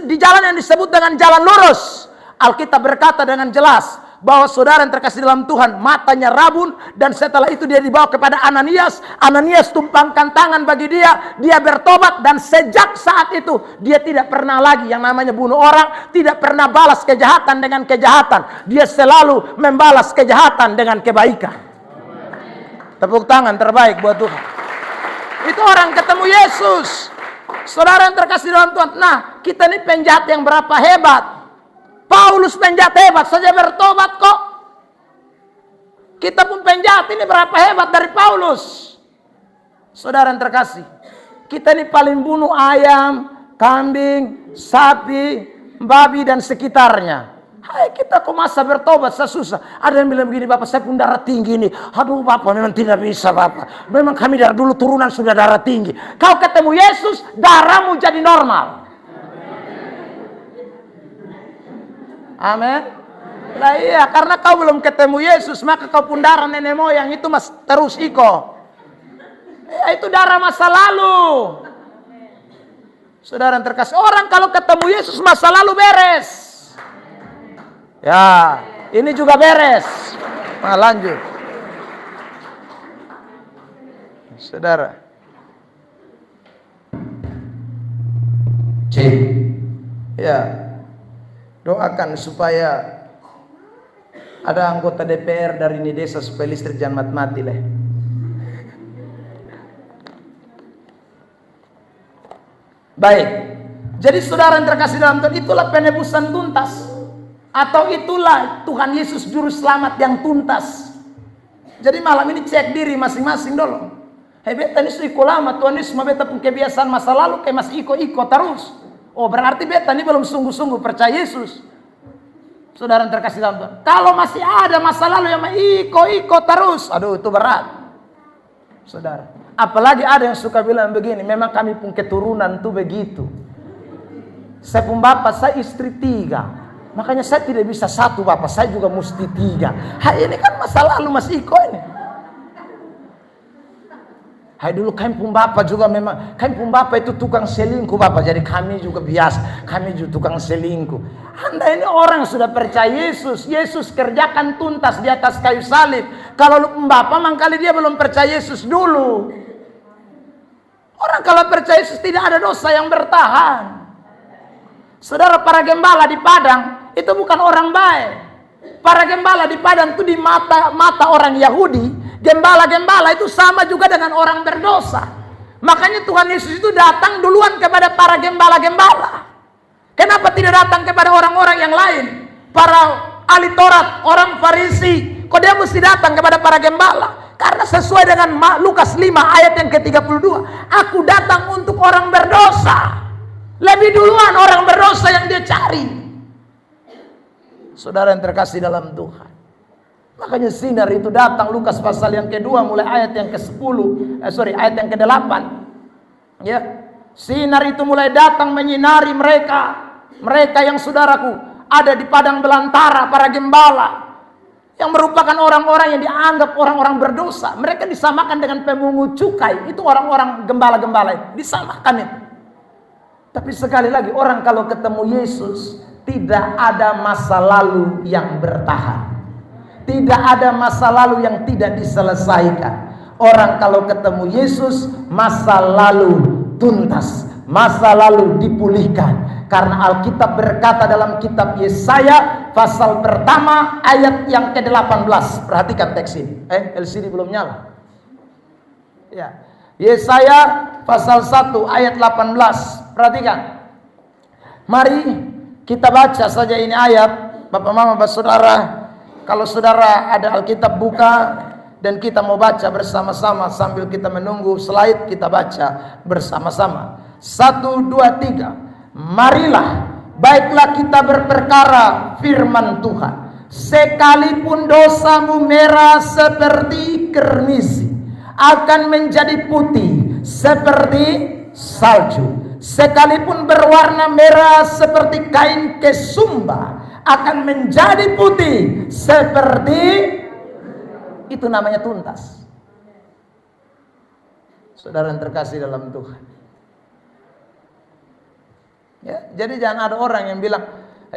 di jalan yang disebut dengan jalan lurus, Alkitab berkata dengan jelas, bahwa saudara yang terkasih dalam Tuhan, matanya rabun, dan setelah itu dia dibawa kepada Ananias. Ananias tumpangkan tangan bagi dia, dia bertobat, dan sejak saat itu dia tidak pernah lagi yang namanya bunuh orang, tidak pernah balas kejahatan dengan kejahatan. Dia selalu membalas kejahatan dengan kebaikan. Tepuk tangan terbaik buat Tuhan. Itu orang ketemu Yesus. Saudara yang terkasih dalam Tuhan. Nah, kita ini penjahat yang berapa hebat. Paulus penjahat hebat saja bertobat kok. Kita pun penjahat ini berapa hebat dari Paulus. Saudara yang terkasih, kita ini paling bunuh ayam, kambing, sapi, babi dan sekitarnya. Hai, kita kok masa bertobat susah. Ada yang bilang begini, Bapak saya pun darah tinggi ini. Aduh Bapak memang tidak bisa Bapak. Memang kami dari dulu turunan sudah darah tinggi. Kau ketemu Yesus, darahmu jadi normal. Amin. Nah iya, karena kau belum ketemu Yesus, maka kau pun darah nenek moyang itu mas terus iko. Ya, itu darah masa lalu. Saudara yang terkasih, orang kalau ketemu Yesus masa lalu beres. Ya, ini juga beres. Nah, lanjut. Saudara. Cik. Ya. Doakan supaya ada anggota DPR dari ini desa supaya listrik jangan mati leh. Baik. Jadi saudara yang terkasih dalam Tuhan, itulah penebusan tuntas. Atau itulah Tuhan Yesus juru selamat yang tuntas. Jadi malam ini cek diri masing-masing dulu. Hei beta ini sudah lama Tuhan Yesus beta pun kebiasaan masa lalu kayak masih iko-iko terus. Oh berarti beta ini belum sungguh-sungguh percaya Yesus. Saudara yang terkasih dalam Tuhan. Kalau masih ada masa lalu yang iko-iko terus. Aduh itu berat. Saudara. Apalagi ada yang suka bilang begini. Memang kami pun keturunan tuh begitu. Saya pun bapak, saya istri 3. Makanya saya tidak bisa 1 bapak. Saya juga mesti 3. Ini kan masa lalu masih iko ini. Hai dulu kampung Bapak juga memang, kampung Bapak itu tukang selingkuh Bapak. Jadi kami juga biasa, kami juga tukang selingkuh. Anda ini orang sudah percaya Yesus. Yesus kerjakan tuntas di atas kayu salib. Kalau Bapak mangkali dia belum percaya Yesus dulu. Orang kalau percaya Yesus tidak ada dosa yang bertahan. Saudara, para gembala di Padang itu bukan orang baik. Para gembala di Padang itu di mata orang Yahudi, gembala-gembala itu sama juga dengan orang berdosa. Makanya Tuhan Yesus itu datang duluan kepada para gembala-gembala. Kenapa tidak datang kepada orang-orang yang lain? Para ahli Taurat, orang Farisi. Kok dia mesti datang kepada para gembala? Karena sesuai dengan Lukas 5 ayat yang ke-32. Aku datang untuk orang berdosa. Lebih duluan orang berdosa yang dia cari. Saudara yang terkasih dalam Tuhan. Makanya sinar itu datang, Lukas pasal yang kedua mulai ayat yang ke-10, ayat yang ke-8. Ya. Sinar itu mulai datang menyinari mereka yang saudaraku ada di padang belantara, para gembala yang merupakan orang-orang yang dianggap orang-orang berdosa. Mereka disamakan dengan pemungut cukai. Itu orang-orang gembala-gembala, disamakan itu. Tapi sekali lagi, orang kalau ketemu Yesus tidak ada masa lalu yang bertahan. Tidak ada masa lalu yang tidak diselesaikan. Orang kalau ketemu Yesus, masa lalu tuntas, masa lalu dipulihkan. Karena Alkitab berkata dalam kitab Yesaya pasal pertama ayat yang ke-18. Perhatikan teks ini. LCD belum nyala. Ya. Yesaya pasal 1 ayat 18. Perhatikan. Mari kita baca saja ini ayat. Bapak Mama, Bapak Saudara, kalau saudara ada Alkitab buka dan kita mau baca bersama-sama sambil kita menunggu slide, kita baca bersama-sama. 1, 2, 3. Marilah, baiklah kita berperkara firman Tuhan. Sekalipun dosamu merah seperti kermisi, akan menjadi putih seperti salju. Sekalipun berwarna merah seperti kain kesumba, akan menjadi putih seperti, itu namanya tuntas. Saudara yang terkasih dalam Tuhan. Ya, jadi jangan ada orang yang bilang,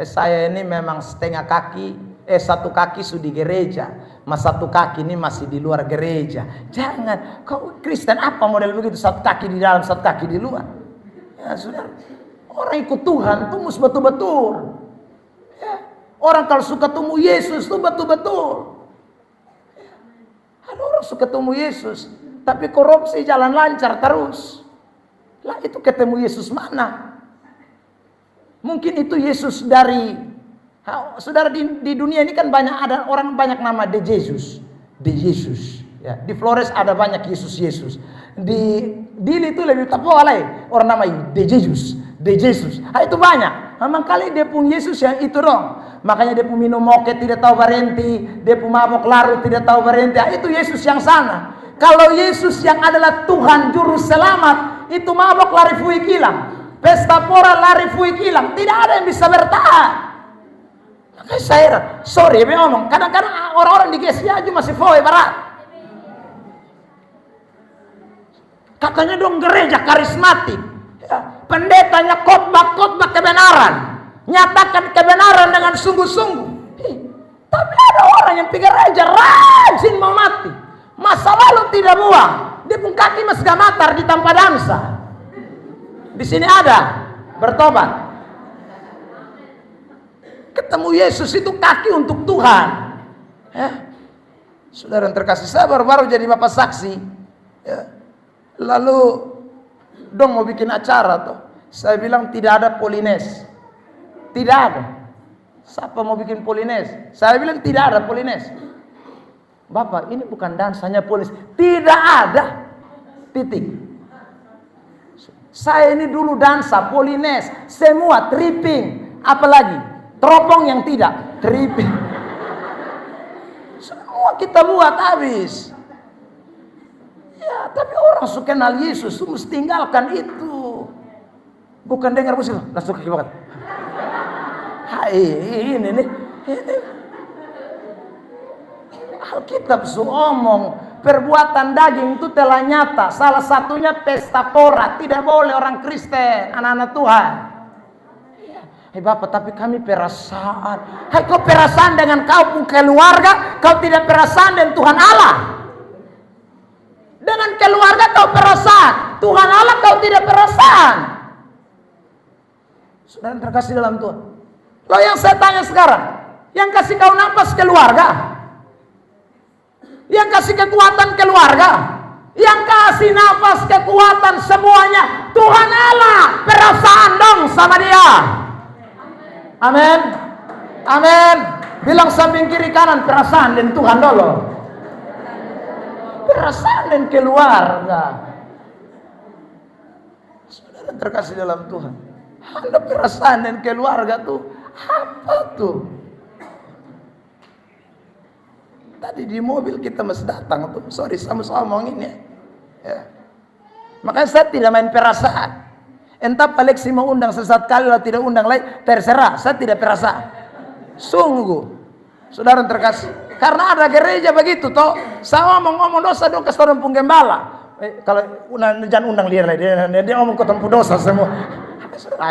saya ini memang setengah kaki, satu kaki sudah di gereja, mas satu kaki ini masih di luar gereja. Jangan, kau Kristen apa model begitu, satu kaki di dalam, satu kaki di luar. Ya sudah, orang ikut Tuhan tumus betul-betul. Ya, orang kalau suka temu Yesus tuh betul-betul. Ya, ada orang suka temu Yesus, tapi korupsi jalan lancar terus. Lah itu ketemu Yesus mana? Mungkin itu Yesus dari, saudara, di dunia ini kan banyak, ada orang banyak nama De Jesus, ya. Di Flores ada banyak Yesus. Di Dili itu lebih tapoleh orang nama De Jesus. Itu banyak. Memang kali dia pun Yesus yang itu dong. Makanya dia pun minum moket tidak tahu berhenti, dia pun mabok larut tidak tahu berhenti. Itu Yesus yang sana. Kalau Yesus yang adalah Tuhan juru selamat, itu mabok lari fui kilang. Pesta pora lari fui kilang, tidak ada yang bisa bertahan. Makanya saya sorry ngomong, kadang-kadang orang-orang di GSI aja masih foy barat. Katanya dong gereja karismatik, ya, pendetanya khotbah kebenaran, nyatakan kebenaran dengan sungguh-sungguh. Tapi ada orang yang pikir gereja rajin mau mati, masa lalu tidak buang, dia pun kaki mas gamatar di tanpa dansa. Di sini ada bertobat. Ketemu Yesus itu kaki untuk Tuhan. Ya. Saudara yang terkasih, saya baru-baru jadi bapak saksi. Ya. Lalu dong mau bikin acara tuh. Saya bilang tidak ada polines. Tidak ada. Siapa mau bikin polines? Saya bilang tidak ada polines. Bapak, ini bukan dansanya polines. Tidak ada. Titik. Saya ini dulu dansa, polines, semua tripping, apalagi teropong yang tidak, tripping. Semua kita buat habis. Ya, tapi orang suka kenal Yesus, mesti tinggalkan itu. Bukan dengar musik, langsung ke banget. Hai, ini. Alkitab omong perbuatan daging itu telah nyata. Salah satunya pesta pora. Tidak boleh orang Kristen, anak-anak Tuhan. Hei Bapak, tapi kami perasaan. Hai, kau perasaan dengan kau pun keluarga, kau tidak perasaan dengan Tuhan Allah. Dengan keluarga kau perasaan, Tuhan Allah kau tidak perasaan. Saudara terkasih dalam Tuhan. Lo yang saya tanya sekarang, yang kasih kau nafas keluarga, yang kasih kekuatan keluarga, yang kasih nafas kekuatan semuanya Tuhan Allah. Perasaan dong sama dia. Amin. Amin. Bilang samping kiri kanan, perasaan dengan Tuhan dulu. Perasaan dengan keluarga. Saudara terkasih dalam Tuhan, ada perasaan dengan keluarga tuh apa tuh? Tadi di mobil kita masih datang tuh, sorry sama-sama ngomongin ya. Makanya saya tidak main perasaan. Entah Pak Leksi mau undang sesaat kali atau tidak undang lagi, terserah. Saya tidak perasaan. Sungguh, saudara terkasih. Karena ada gereja begitu toh. Saya ngomong dosa dong ke saudara pun gembala. Kalau jangan undang dia lagi, dia ngomong ketemu dosa semua.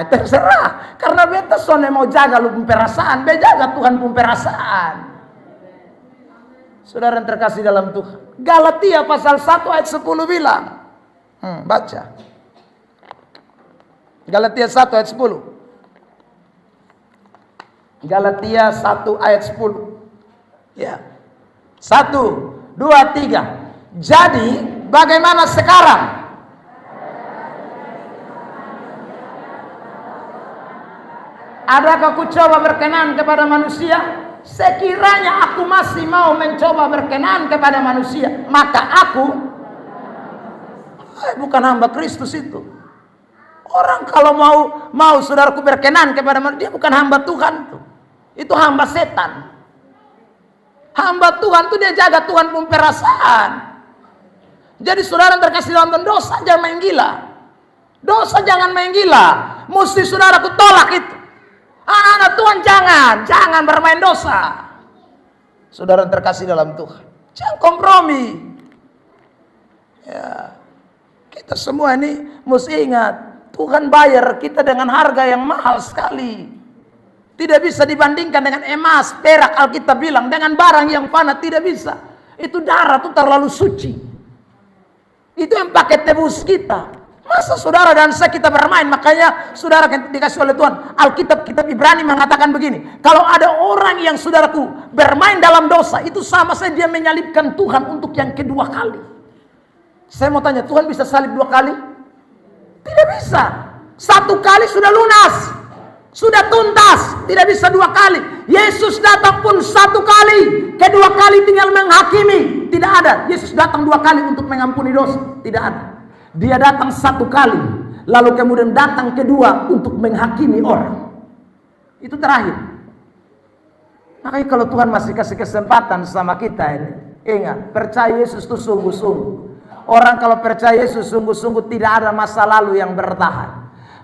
Terserah. Karena beta soalnya mau jaga lu pun perasaan, be jaga Tuhan pun perasaan. Saudara yang terkasih dalam Tuhan, Galatia pasal 1 ayat 10 bilang, baca Galatia 1 ayat 10. Galatia 1 ayat 10. Ya. 1, 2, 3. Jadi bagaimana sekarang? Adakah ku coba berkenan kepada manusia? Sekiranya aku masih mau mencoba berkenan kepada manusia, maka aku bukan hamba Kristus itu. Orang kalau mau saudaraku berkenan kepada manusia, dia bukan hamba Tuhan tuh. Itu hamba setan. Hamba Tuhan tuh dia jaga Tuhan pun perasaan. Jadi saudara terkasih dalam dosa jangan main gila. Dosa jangan main gila. Mesti saudaraku tolak itu. Anak-anak Tuhan jangan bermain dosa. Saudara terkasih dalam Tuhan, jangan kompromi. Ya, kita semua ini mesti ingat, Tuhan bayar kita dengan harga yang mahal sekali. Tidak bisa dibandingkan dengan emas, perak, Alkitab bilang, dengan barang yang fana tidak bisa. Itu darah itu terlalu suci. Itu yang pakai tebus kita. Masa saudara dan saya kita bermain? Makanya saudara dikasih oleh Tuhan, Alkitab kitab Ibrani mengatakan begini, kalau ada orang yang saudaraku bermain dalam dosa, itu sama saja dia menyalibkan Tuhan untuk yang kedua kali. Saya mau tanya, Tuhan bisa salib 2 kali? Tidak bisa. 1 kali sudah lunas, sudah tuntas. Tidak bisa 2 kali. Yesus datang pun 1 kali, kedua kali tinggal menghakimi. Tidak ada. Yesus datang 2 kali untuk mengampuni dosa. Tidak ada. Dia datang 1 kali, lalu kemudian datang kedua untuk menghakimi orang. Itu terakhir. Makanya kalau Tuhan masih kasih kesempatan sama kita ini, ingat, percaya Yesus itu sungguh-sungguh. Orang kalau percaya Yesus sungguh-sungguh, tidak ada masa lalu yang bertahan.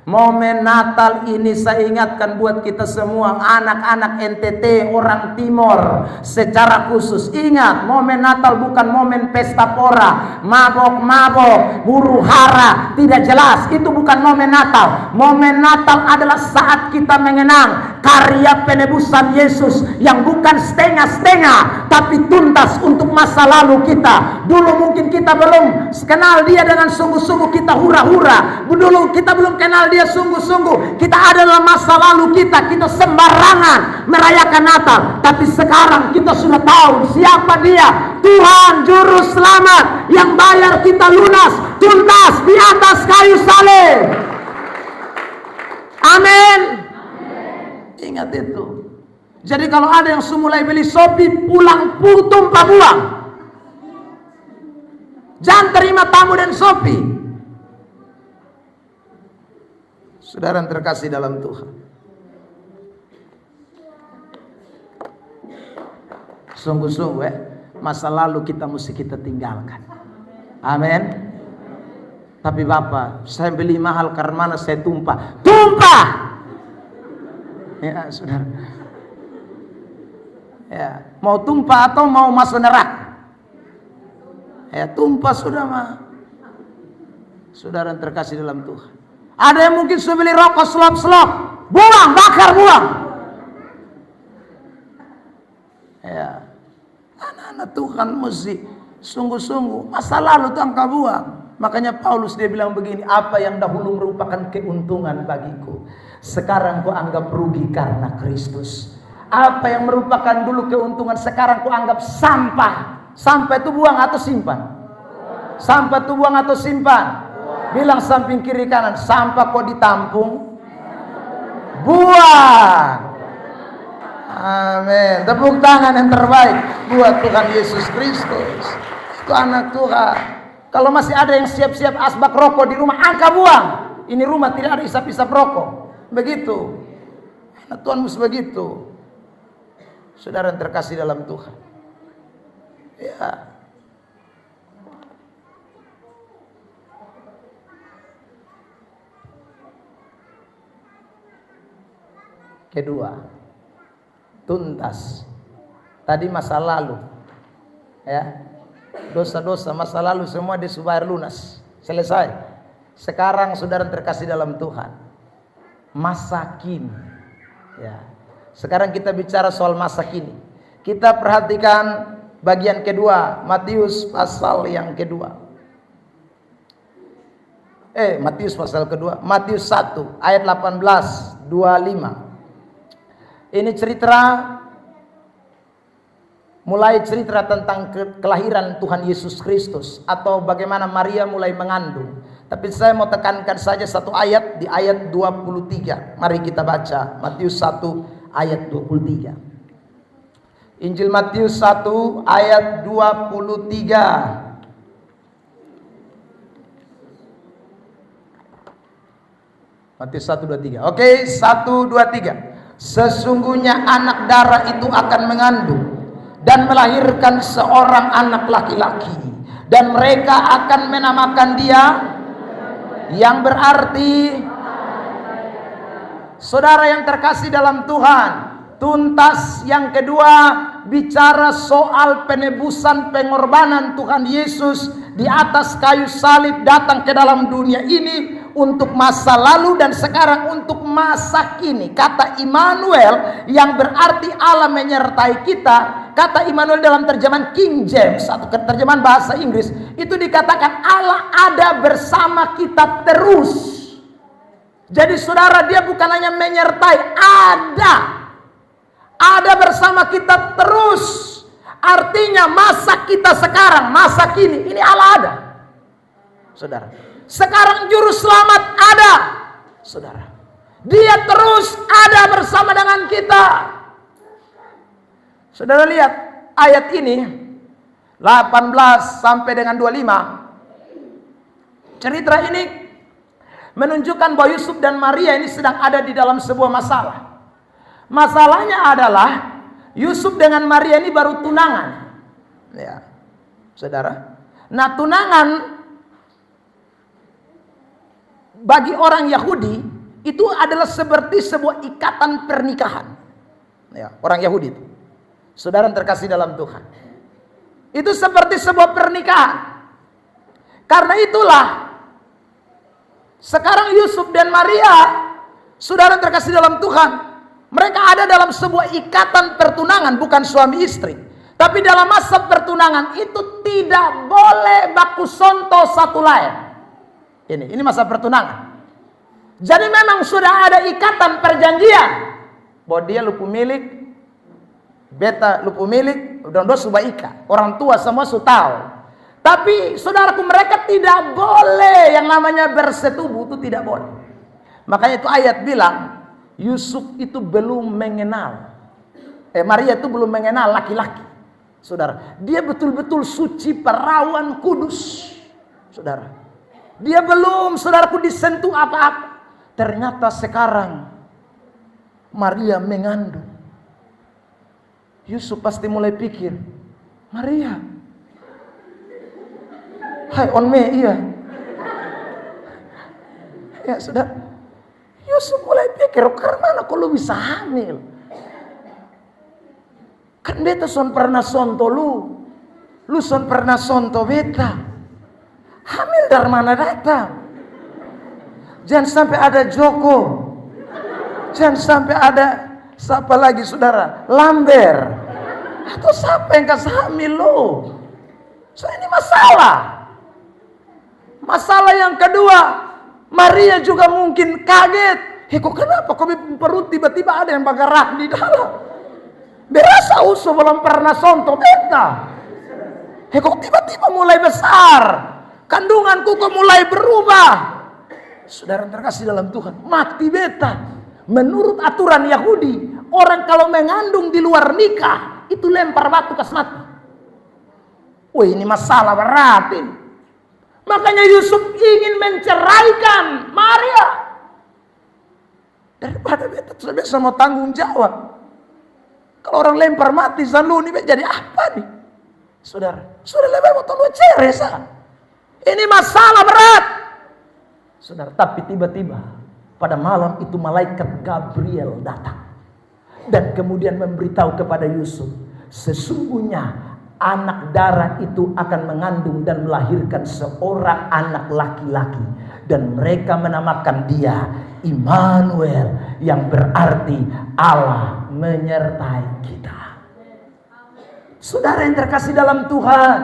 Momen Natal ini saya ingatkan buat kita semua, anak-anak NTT, orang Timor secara khusus. Ingat, momen Natal bukan momen pesta pora, mabok-mabok, huru hara, tidak jelas. Itu bukan momen Natal. Momen Natal adalah saat kita mengenang karya penebusan Yesus yang bukan setengah-setengah, tapi tuntas untuk masa lalu kita. Dulu mungkin kita belum kenal dia dengan sungguh-sungguh, kita hura-hura. Dulu kita belum kenal dia sungguh-sungguh, kita adalah masa lalu kita sembarangan merayakan Natal. Tapi sekarang kita sudah tahu siapa dia, Tuhan Juru Selamat yang bayar kita lunas, tuntas di atas kayu salib. Amin. Ingat itu. Jadi kalau ada yang mulai beli Shopee, pulang tumpah buang. Jangan terima tamu dan Shopee. Saudara yang terkasih dalam Tuhan, sungguh-sungguh masa lalu kita mesti kita tinggalkan. Amin. Tapi Bapak, saya beli mahal karena mana saya tumpah. Ya saudara, ya, mau tumpah atau mau masuk neraka? Ya tumpah sudah mah. Saudara yang terkasih dalam Tuhan. Ada yang mungkin sudah beli rokok selop-selop. Buang, bakar, buang. Ya. Anak-anak Tuhan mesti sungguh-sungguh. Masa lalu itu engkau buang. Makanya Paulus dia bilang begini, apa yang dahulu merupakan keuntungan bagiku, sekarang ku anggap rugi karena Kristus. Apa yang merupakan dulu keuntungan, sekarang ku anggap sampah. Sampah itu buang atau simpan? Sampah itu buang atau simpan? Bilang samping kiri kanan, sampah kok ditampung? Buang. Amin. Tepuk tangan yang terbaik buat Tuhan Yesus Kristus. Itu anak Tuhan. Kalau masih ada yang siap-siap asbak rokok di rumah, angka buang. Ini rumah tidak ada isap-isap rokok. Begitu. Anak Tuhan mesti begitu. Saudara yang terkasih dalam Tuhan. Ya. Kedua, tuntas. Tadi masa lalu, ya, dosa-dosa masa lalu semua dibayar lunas, selesai. Sekarang saudara terkasih dalam Tuhan, masa kini, ya. Sekarang kita bicara soal masa kini. Kita perhatikan bagian kedua, Matius pasal yang kedua. Matius pasal kedua, Matius 1 ayat 18-25. Ini mulai cerita tentang kelahiran Tuhan Yesus Kristus, atau bagaimana Maria mulai mengandung. Tapi saya mau tekankan saja satu ayat di ayat 23. Mari kita baca Matius 1 ayat 23. Injil Matius 1 ayat 23. Matius 1:23. Oke, 1-2-3. Sesungguhnya anak darah itu akan mengandung dan melahirkan seorang anak laki-laki, dan mereka akan menamakan dia, yang berarti, saudara yang terkasih dalam Tuhan, tuntas yang kedua bicara soal penebusan, pengorbanan Tuhan Yesus di atas kayu salib datang ke dalam dunia ini untuk masa lalu dan sekarang untuk masa kini. Kata Immanuel yang berarti Allah menyertai kita, kata Immanuel dalam terjemahan King James atau terjemahan bahasa Inggris itu dikatakan Allah ada bersama kita terus. Jadi saudara, dia bukan hanya menyertai, ada bersama kita terus. Artinya masa kita sekarang, masa kini, ini Allah ada. Saudara, sekarang juru selamat ada. Saudara, dia terus ada bersama dengan kita. Saudara lihat ayat ini 18 sampai dengan 25. Cerita ini menunjukkan bahwa Yusuf dan Maria ini sedang ada di dalam sebuah masalah. Masalahnya adalah Yusuf dengan Maria ini baru tunangan. Ya, saudara. Nah, tunangan bagi orang Yahudi itu adalah seperti sebuah ikatan pernikahan. Ya, orang Yahudi itu. Saudara terkasih dalam Tuhan. Itu seperti sebuah pernikahan. Karena itulah sekarang Yusuf dan Maria, saudara terkasih dalam Tuhan, mereka ada dalam sebuah ikatan pertunangan, bukan suami istri. Tapi dalam masa pertunangan itu tidak boleh baku sonto satu lain. Ini masa pertunangan. Jadi memang sudah ada ikatan perjanjian bahwa dia lupu milik, beta lupu milik, dan dos subaika. Orang tua semua sudah tahu. Tapi saudaraku, mereka tidak boleh yang namanya bersetubuh, itu tidak boleh. Makanya itu ayat bilang Yusuf itu belum mengenal, Maria itu belum mengenal laki-laki. Saudara, dia betul-betul suci, perawan, kudus. Saudara, dia belum, saudaraku, disentuh apa-apa. Ternyata sekarang Maria mengandung. Yusuf pasti mulai pikir, Maria, hai on me, iya. Ya saudara, Yusuf mulai pikir, karena kok lu bisa hamil? Kan beta son pernah sonto lu. Luson pernah sonto beta. Hamil dari mana datang? Jangan sampai ada Joko. Jangan sampai ada siapa lagi saudara? Lamber. Atau siapa yang kasih hamil lo? So ini masalah. Masalah yang kedua, Maria juga mungkin kaget. Kok kenapa kok perut tiba-tiba ada yang bergerak di dalam? Berasa usul belum pernah sonto beta. Kok tiba-tiba mulai besar. Kandunganku kok mulai berubah. Saudara terkasih dalam Tuhan, mati beta. Menurut aturan Yahudi, orang kalau mengandung di luar nikah, itu lempar batu kas mati. Wah, ini masalah berat ini. Makanya Yusuf ingin menceraikan Maria. Daripada beta biasa mau tanggung jawab. Kalau orang lempar mati, Zanluni jadi apa nih? Saudara, sudah lebih mau tolong ceres. Ini masalah berat. Saudara, tapi tiba-tiba pada malam itu malaikat Gabriel datang dan kemudian memberitahu kepada Yusuf, sesungguhnya anak darah itu akan mengandung dan melahirkan seorang anak laki-laki, dan mereka menamakan dia Immanuel, yang berarti Allah menyertai kita. Saudara yang terkasih dalam Tuhan,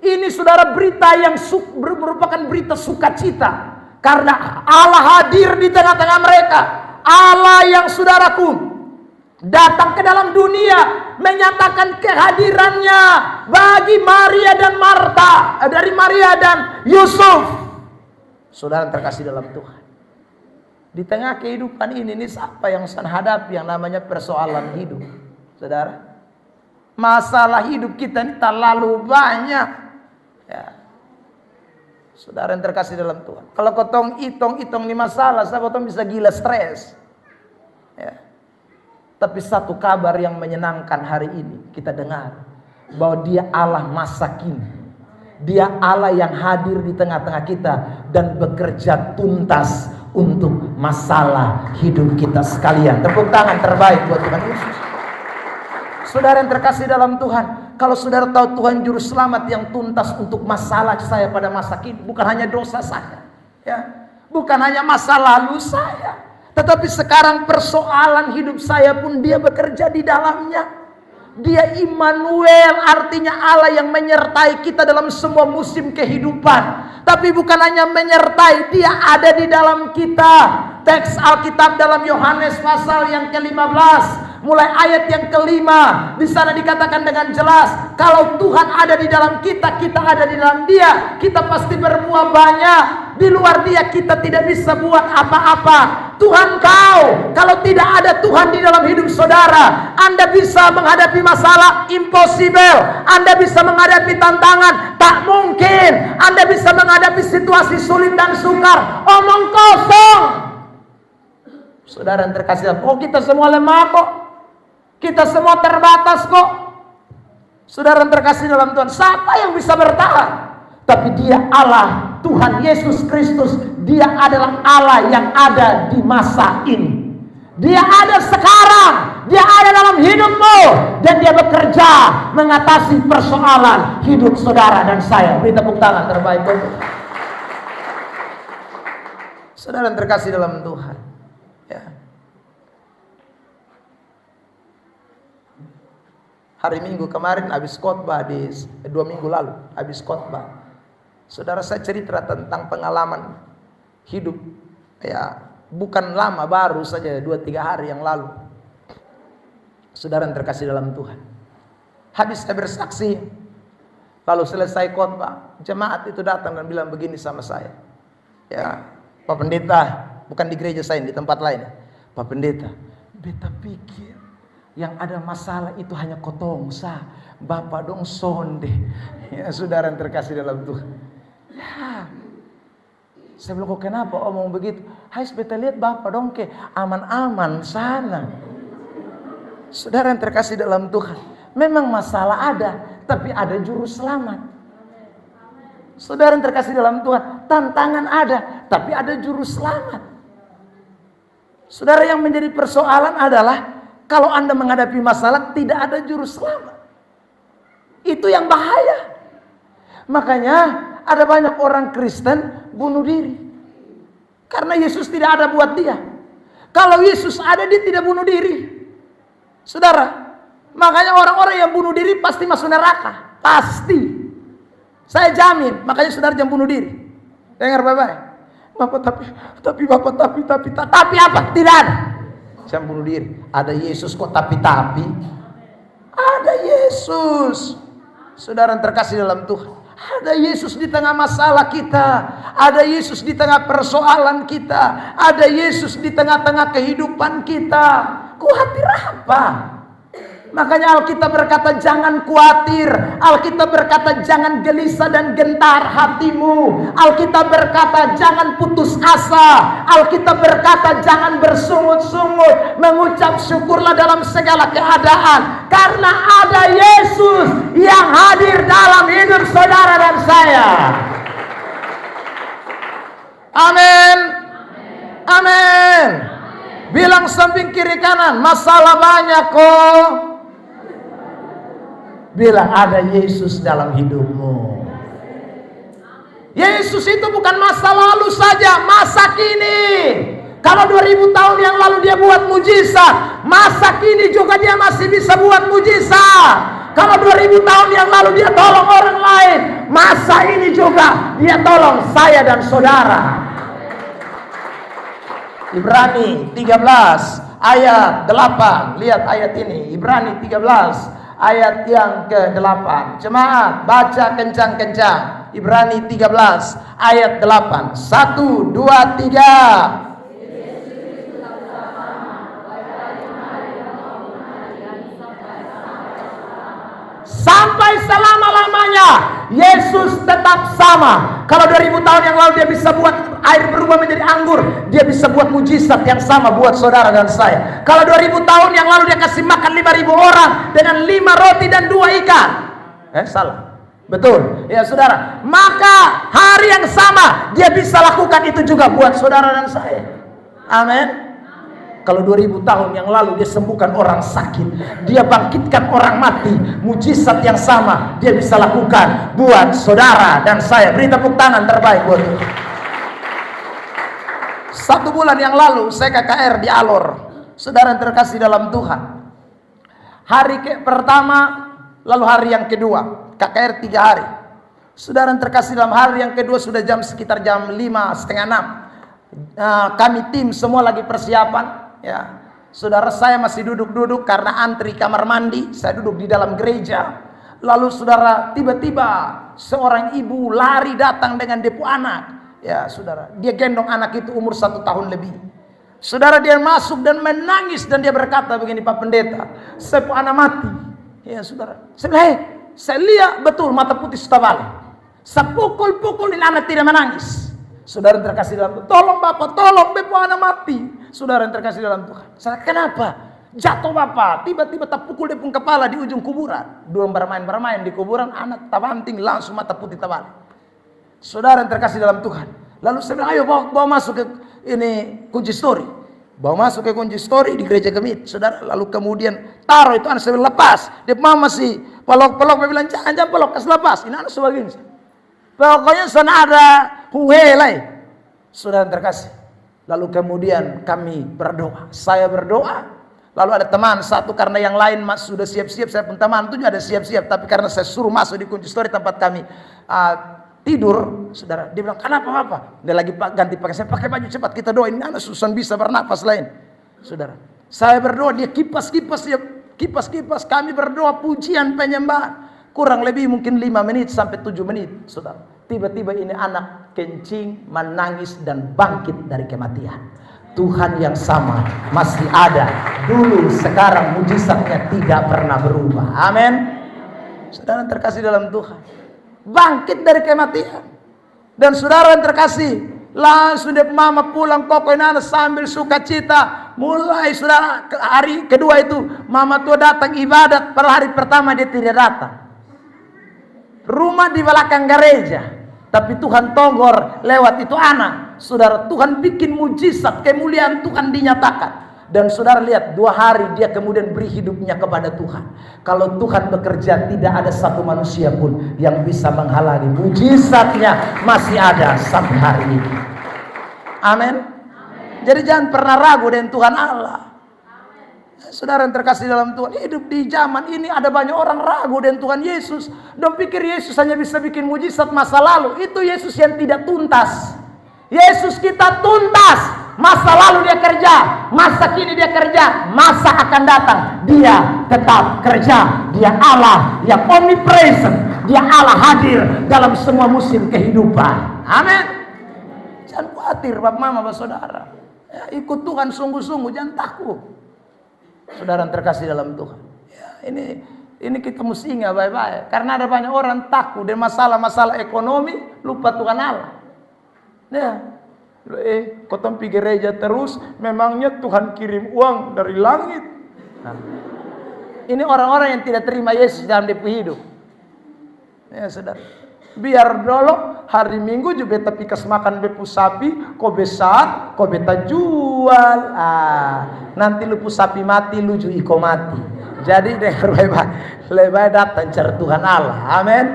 ini saudara berita yang merupakan berita sukacita. Karena Allah hadir di tengah-tengah mereka. Allah yang saudaraku datang ke dalam dunia menyatakan kehadirannya bagi Maria dan Marta, dari Maria dan Yusuf. Saudara terkasih dalam Tuhan, di tengah kehidupan ini siapa yang sedang hadapi yang namanya persoalan hidup? Saudara, masalah hidup kita ini terlalu banyak ya. Saudara yang terkasih dalam Tuhan, kalau kotong hitung nih masalah, saya kotong bisa gila stres ya. Tapi satu kabar yang menyenangkan hari ini kita dengar, bahwa dia Allah masa kini. Dia Allah yang hadir di tengah-tengah kita dan bekerja tuntas untuk masalah hidup kita sekalian. Tepuk tangan terbaik buat Tuhan Yesus. Saudara yang terkasih dalam Tuhan, kalau saudara tahu Tuhan juru selamat yang tuntas untuk masalah saya pada masa kini, bukan hanya dosa saya ya, bukan hanya masa lalu saya, tetapi sekarang persoalan hidup saya pun dia bekerja di dalamnya. Dia Immanuel, artinya Allah yang menyertai kita dalam semua musim kehidupan. Tapi bukan hanya menyertai, dia ada di dalam kita. Teks Alkitab dalam Yohanes pasal yang ke-15, mulai ayat yang ke-5, di sana dikatakan dengan jelas, kalau Tuhan ada di dalam kita, kita ada di dalam Dia, kita pasti berbuah banyak. Di luar Dia kita tidak bisa buat apa-apa. Tuhan kau, kalau tidak ada Tuhan di dalam hidup saudara, Anda bisa menghadapi masalah impossible. Anda bisa menghadapi tantangan tak mungkin. Anda bisa menghadapi situasi sulit dan sukar. Omong kosong. Saudara yang terkasih, oh kita semua lemah kok, kita semua terbatas kok. Saudara yang terkasih dalam Tuhan, siapa yang bisa bertahan? Tapi dia Allah, Tuhan Yesus Kristus, dia adalah Allah yang ada di masa ini. Dia ada sekarang, dia ada dalam hidupmu, dan dia bekerja mengatasi persoalan hidup saudara dan saya. Beri tepuk tangan terbaik untuk saudara yang terkasih dalam Tuhan ya. Hari Minggu kemarin habis khotbah, 2 minggu lalu habis khotbah. Saudara, saya cerita tentang pengalaman hidup ya, bukan lama, baru saja 2-3 hari yang lalu. Saudara yang terkasih dalam Tuhan, habis saya bersaksi, lalu selesai khotbah, jemaat itu datang dan bilang begini sama saya, ya Pak Pendeta, bukan di gereja saya, di tempat lain, Pak Pendeta, beta pikir yang ada masalah itu hanya kotong sah, Bapak dong sonde. Ya saudara yang terkasih dalam Tuhan, ya, saya bilang kok kenapa omong begitu? Hai, beta lihat Bapak dong ke aman-aman sana. Saudara yang terkasih dalam Tuhan, memang masalah ada, tapi ada juru selamat. Saudara yang terkasih dalam Tuhan, tantangan ada, tapi ada juru selamat. Saudara, yang menjadi persoalan adalah kalau Anda menghadapi masalah tidak ada juru selamat. Itu yang bahaya. Makanya ada banyak orang Kristen bunuh diri. Karena Yesus tidak ada buat dia. Kalau Yesus ada, dia tidak bunuh diri. Saudara, makanya orang-orang yang bunuh diri pasti masuk neraka. Pasti. Saya jamin. Makanya saudara jangan bunuh diri. Dengar baik-baik. Bapak tapi apa? Tidak ada. Jangan bunuh diri. Ada Yesus kok tapi. Ada Yesus. Saudara yang terkasih dalam Tuhan. Ada Yesus di tengah masalah kita. Ada Yesus di tengah persoalan kita. Ada Yesus di tengah-tengah kehidupan kita. Khawatir apa? Makanya Alkitab berkata jangan khawatir. Alkitab berkata jangan gelisah dan gentar hatimu. Alkitab berkata jangan putus asa. Alkitab berkata jangan bersungut-sungut. Mengucap syukurlah dalam segala keadaan. Karena ada Yesus yang hadir dalam hidup saudara dan saya. Amin. Amin. Bilang samping kiri kanan, masalah banyak kok. Bilang ada Yesus dalam hidupmu. Yesus itu bukan masa lalu saja, masa kini. Kalau 2000 tahun yang lalu dia buat mujizat, masa kini juga dia masih bisa buat mujizat. Kalau 2000 tahun yang lalu dia tolong orang lain, masa ini juga dia tolong saya dan saudara. Ibrani 13 ayat 8. Lihat ayat ini, Ibrani 13 ayat yang ke-8. Jemaat baca kencang-kencang. Ibrani 13 ayat 8. 1, 2, 3. Sampai selama-lamanya Yesus tetap sama. Kalau 2000 tahun yang lalu dia bisa buat air berubah menjadi anggur, dia bisa buat mujizat yang sama buat saudara dan saya. Kalau 2000 tahun yang lalu dia kasih makan 5000 orang dengan 5 roti dan 2 ikan. Salah. Betul. Ya saudara. Maka hari yang sama dia bisa lakukan itu juga buat saudara dan saya. Amin. Kalau 2000 tahun yang lalu dia sembuhkan orang sakit, dia bangkitkan orang mati, mujizat yang sama dia bisa lakukan buat saudara dan saya. Beri tepuk tangan terbaik buat Tuhan. 1 bulan yang lalu saya KKR di Alor. Saudara yang terkasih dalam Tuhan, hari pertama lalu hari yang kedua, KKR 3 hari. Saudara yang terkasih dalam hari yang kedua sudah sekitar jam 5:30, 6. Kami tim semua lagi persiapan. Ya, saudara saya masih duduk-duduk karena antri kamar mandi. Saya duduk di dalam gereja. Lalu saudara, tiba-tiba seorang ibu lari datang dengan depu anak. Ya saudara, dia gendong anak itu umur 1 tahun lebih. Saudara, dia masuk dan menangis dan dia berkata begini, Pak Pendeta, sepu anak mati. Ya saudara, saya lihat betul mata putih sudah balik. Saya pukul-pukulin anak tidak menangis. Saudara yang terkasih dalam Tuhan, tolong Bapak, tolong bepu anak mati. Saudara yang terkasih dalam Tuhan, saya kenapa? Jatuh Bapak, tiba-tiba tak pukul depung kepala di ujung kuburan. Dua bermain di kuburan, anak tabanting langsung mata putih terbalik. Saudara yang terkasih dalam Tuhan, lalu saya bilang, ayo bawa masuk ke ini kunci story. Bawa masuk ke kunci story di gereja kami. Saudara, lalu kemudian taruh itu anak saya bilang, lepas. Dia mama masih pelok-pelok, dia bilang jangan pelok, kasih lepas. Ini anak sebagainya. Pokoknya sana ada huelai. Saudara yang terkasih, lalu kemudian kami berdoa. Saya berdoa. Lalu ada teman satu, karena yang lain sudah siap-siap, saya pun teman itu juga ada siap-siap, tapi karena saya suruh masuk di kunci story tempat kami tidur, saudara, dia bilang kenapa Bapak? Dia lagi ganti pakaian, saya pakai baju cepat, kita doain anak Susan bisa bernapas lain. Saudara, saya berdoa, dia kipas-kipas, kami berdoa pujian penyembahan. Kurang lebih mungkin 5 menit sampai 7 menit, saudara. Tiba-tiba ini anak kencing, menangis dan bangkit dari kematian. Tuhan yang sama masih ada dulu, sekarang, mujizatnya tidak pernah berubah. Amin. Saudara yang terkasih dalam Tuhan, bangkit dari kematian. Dan saudara yang terkasih, langsung dia mama pulang pokoknya sambil sukacita. Mulai saudara hari kedua itu mama tua datang ibadat, pada hari pertama dia tidak datang. Rumah di belakang gereja, tapi Tuhan tonggor lewat itu anak. Saudara, Tuhan bikin mujizat, kemuliaan Tuhan dinyatakan. Dan saudara lihat, 2 hari dia kemudian beri hidupnya kepada Tuhan. Kalau Tuhan bekerja, tidak ada satu manusia pun yang bisa menghalangi. Mujizatnya masih ada sampai hari ini. Amin. Jadi jangan pernah ragu dengan Tuhan Allah. Saudara yang terkasih dalam Tuhan, hidup di zaman ini ada banyak orang ragu dengan Tuhan Yesus. Dan pikir Yesus hanya bisa bikin mujizat masa lalu. Itu Yesus yang tidak tuntas. Yesus kita tuntas. Masa lalu dia kerja, masa kini dia kerja, masa akan datang dia tetap kerja. Dia Allah yang omnipresent. Dia Allah hadir dalam semua musim kehidupan. Amin. Jangan khawatir Bapak Mama Bapak Saudara. Ya, ikut Tuhan sungguh-sungguh, jangan takut. Saudara yang terkasih dalam Tuhan. Ya, ini kita mesti ingat baik-baik. Karena ada banyak orang takut dan masalah-masalah ekonomi, lupa Tuhan Allah. Ya. Kau pergi gereja terus, memangnya Tuhan kirim uang dari langit. Nah, ini orang-orang yang tidak terima Yesus dalam hidup. Ya saudara, biar dulu hari Minggu juga beta pikas makan bepu sapi, kau besar, kau beta jual. Nanti lupu sapi mati, lu juga iko mati. Jadi lebih datang cari Tuhan Allah. Amin.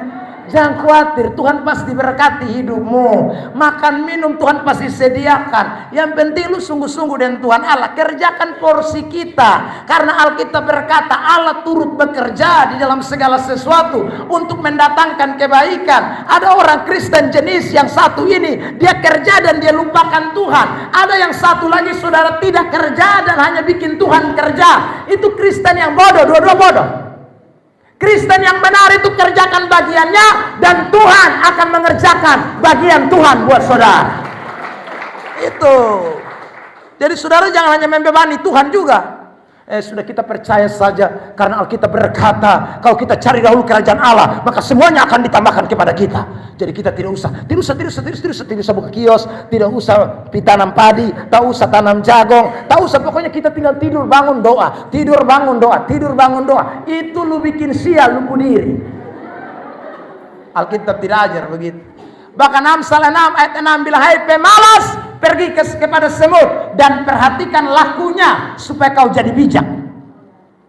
Jangan khawatir, Tuhan pasti berkati hidupmu. Makan minum Tuhan pasti sediakan. Yang penting lu sungguh-sungguh dengan Tuhan Allah. Kerjakan porsi kita. Karena Alkitab berkata Allah turut bekerja di dalam segala sesuatu untuk mendatangkan kebaikan. Ada orang Kristen jenis yang satu ini, dia kerja dan dia lupakan Tuhan. Ada yang satu lagi saudara tidak kerja dan hanya bikin Tuhan kerja. Itu Kristen yang bodoh, dua-dua bodoh. Kristen yang benar itu kerjakan bagiannya dan Tuhan akan mengerjakan bagian Tuhan buat saudara. Itu. Jadi saudara jangan hanya membebani Tuhan juga. Sudah kita percaya saja karena Alkitab berkata kalau kita cari dahulu kerajaan Allah maka semuanya akan ditambahkan kepada kita. Jadi kita tidak usah buka kios, tidak usah tanam padi, tak usah tanam jagung, tak usah, pokoknya kita tinggal tidur bangun doa, tidur bangun doa, tidur bangun doa. Itu lu bikin sial lu diri. Alkitab tidak ajar begitu. Bahkan Amsal 6 ayat 6 bilang, hai pemalas, pergi kepada semut dan perhatikan lakunya supaya kau jadi bijak.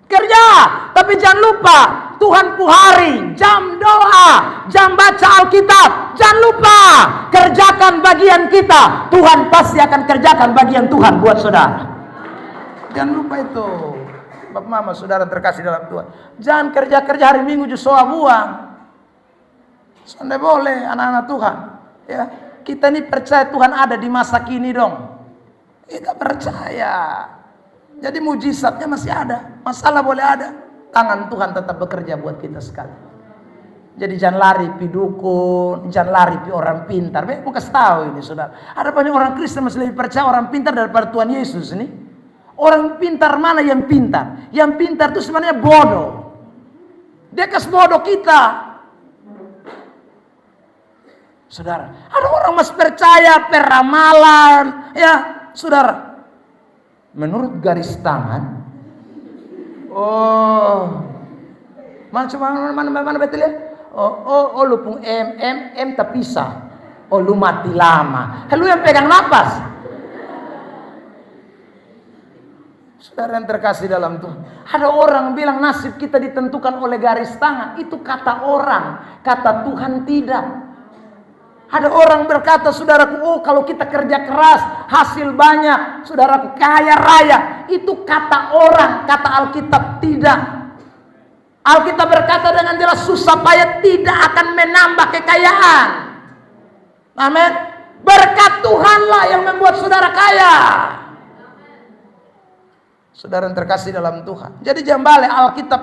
Kerja, tapi jangan lupa Tuhan puhari, jam doa, jam baca Alkitab. Jangan lupa kerjakan bagian kita. Tuhan pasti akan kerjakan bagian Tuhan buat saudara. Jangan lupa itu. Bapak Mama saudara terkasih dalam Tuhan. Jangan kerja-kerja hari Minggu justru buang. Sunday boleh anak-anak Tuhan. Ya, kita ini percaya Tuhan ada di masa kini dong. Kita percaya. Jadi mujizatnya masih ada. Masalah boleh ada. Tangan Tuhan tetap bekerja buat kita sekali. Jadi jangan lari pi dukun, jangan lari pi orang pintar. Mau kasih tahu ini saudara. Ada banyak orang Kristen masih lebih percaya orang pintar daripada Tuhan Yesus ini. Orang pintar mana yang pintar? Yang pintar itu sebenarnya bodoh. Dia kasih bodoh kita. Saudara, ada orang masih percaya peramalan, ya, saudara. Menurut garis tangan, mana betul ya? Lu pun M tak pisah. Lu mati lama. Lu yang pegang napas. Saudara yang terkasih dalam Tuhan, ada orang bilang nasib kita ditentukan oleh garis tangan. Itu kata orang, kata Tuhan tidak. Ada orang berkata, saudaraku, kalau kita kerja keras, hasil banyak, saudaraku, kaya raya. Itu kata orang, kata Alkitab tidak. Alkitab berkata dengan jelas, susah payah tidak akan menambah kekayaan. Amin. Berkat Tuhanlah yang membuat saudara kaya. Saudara yang terkasih dalam Tuhan. Jadi jangan balik Alkitab,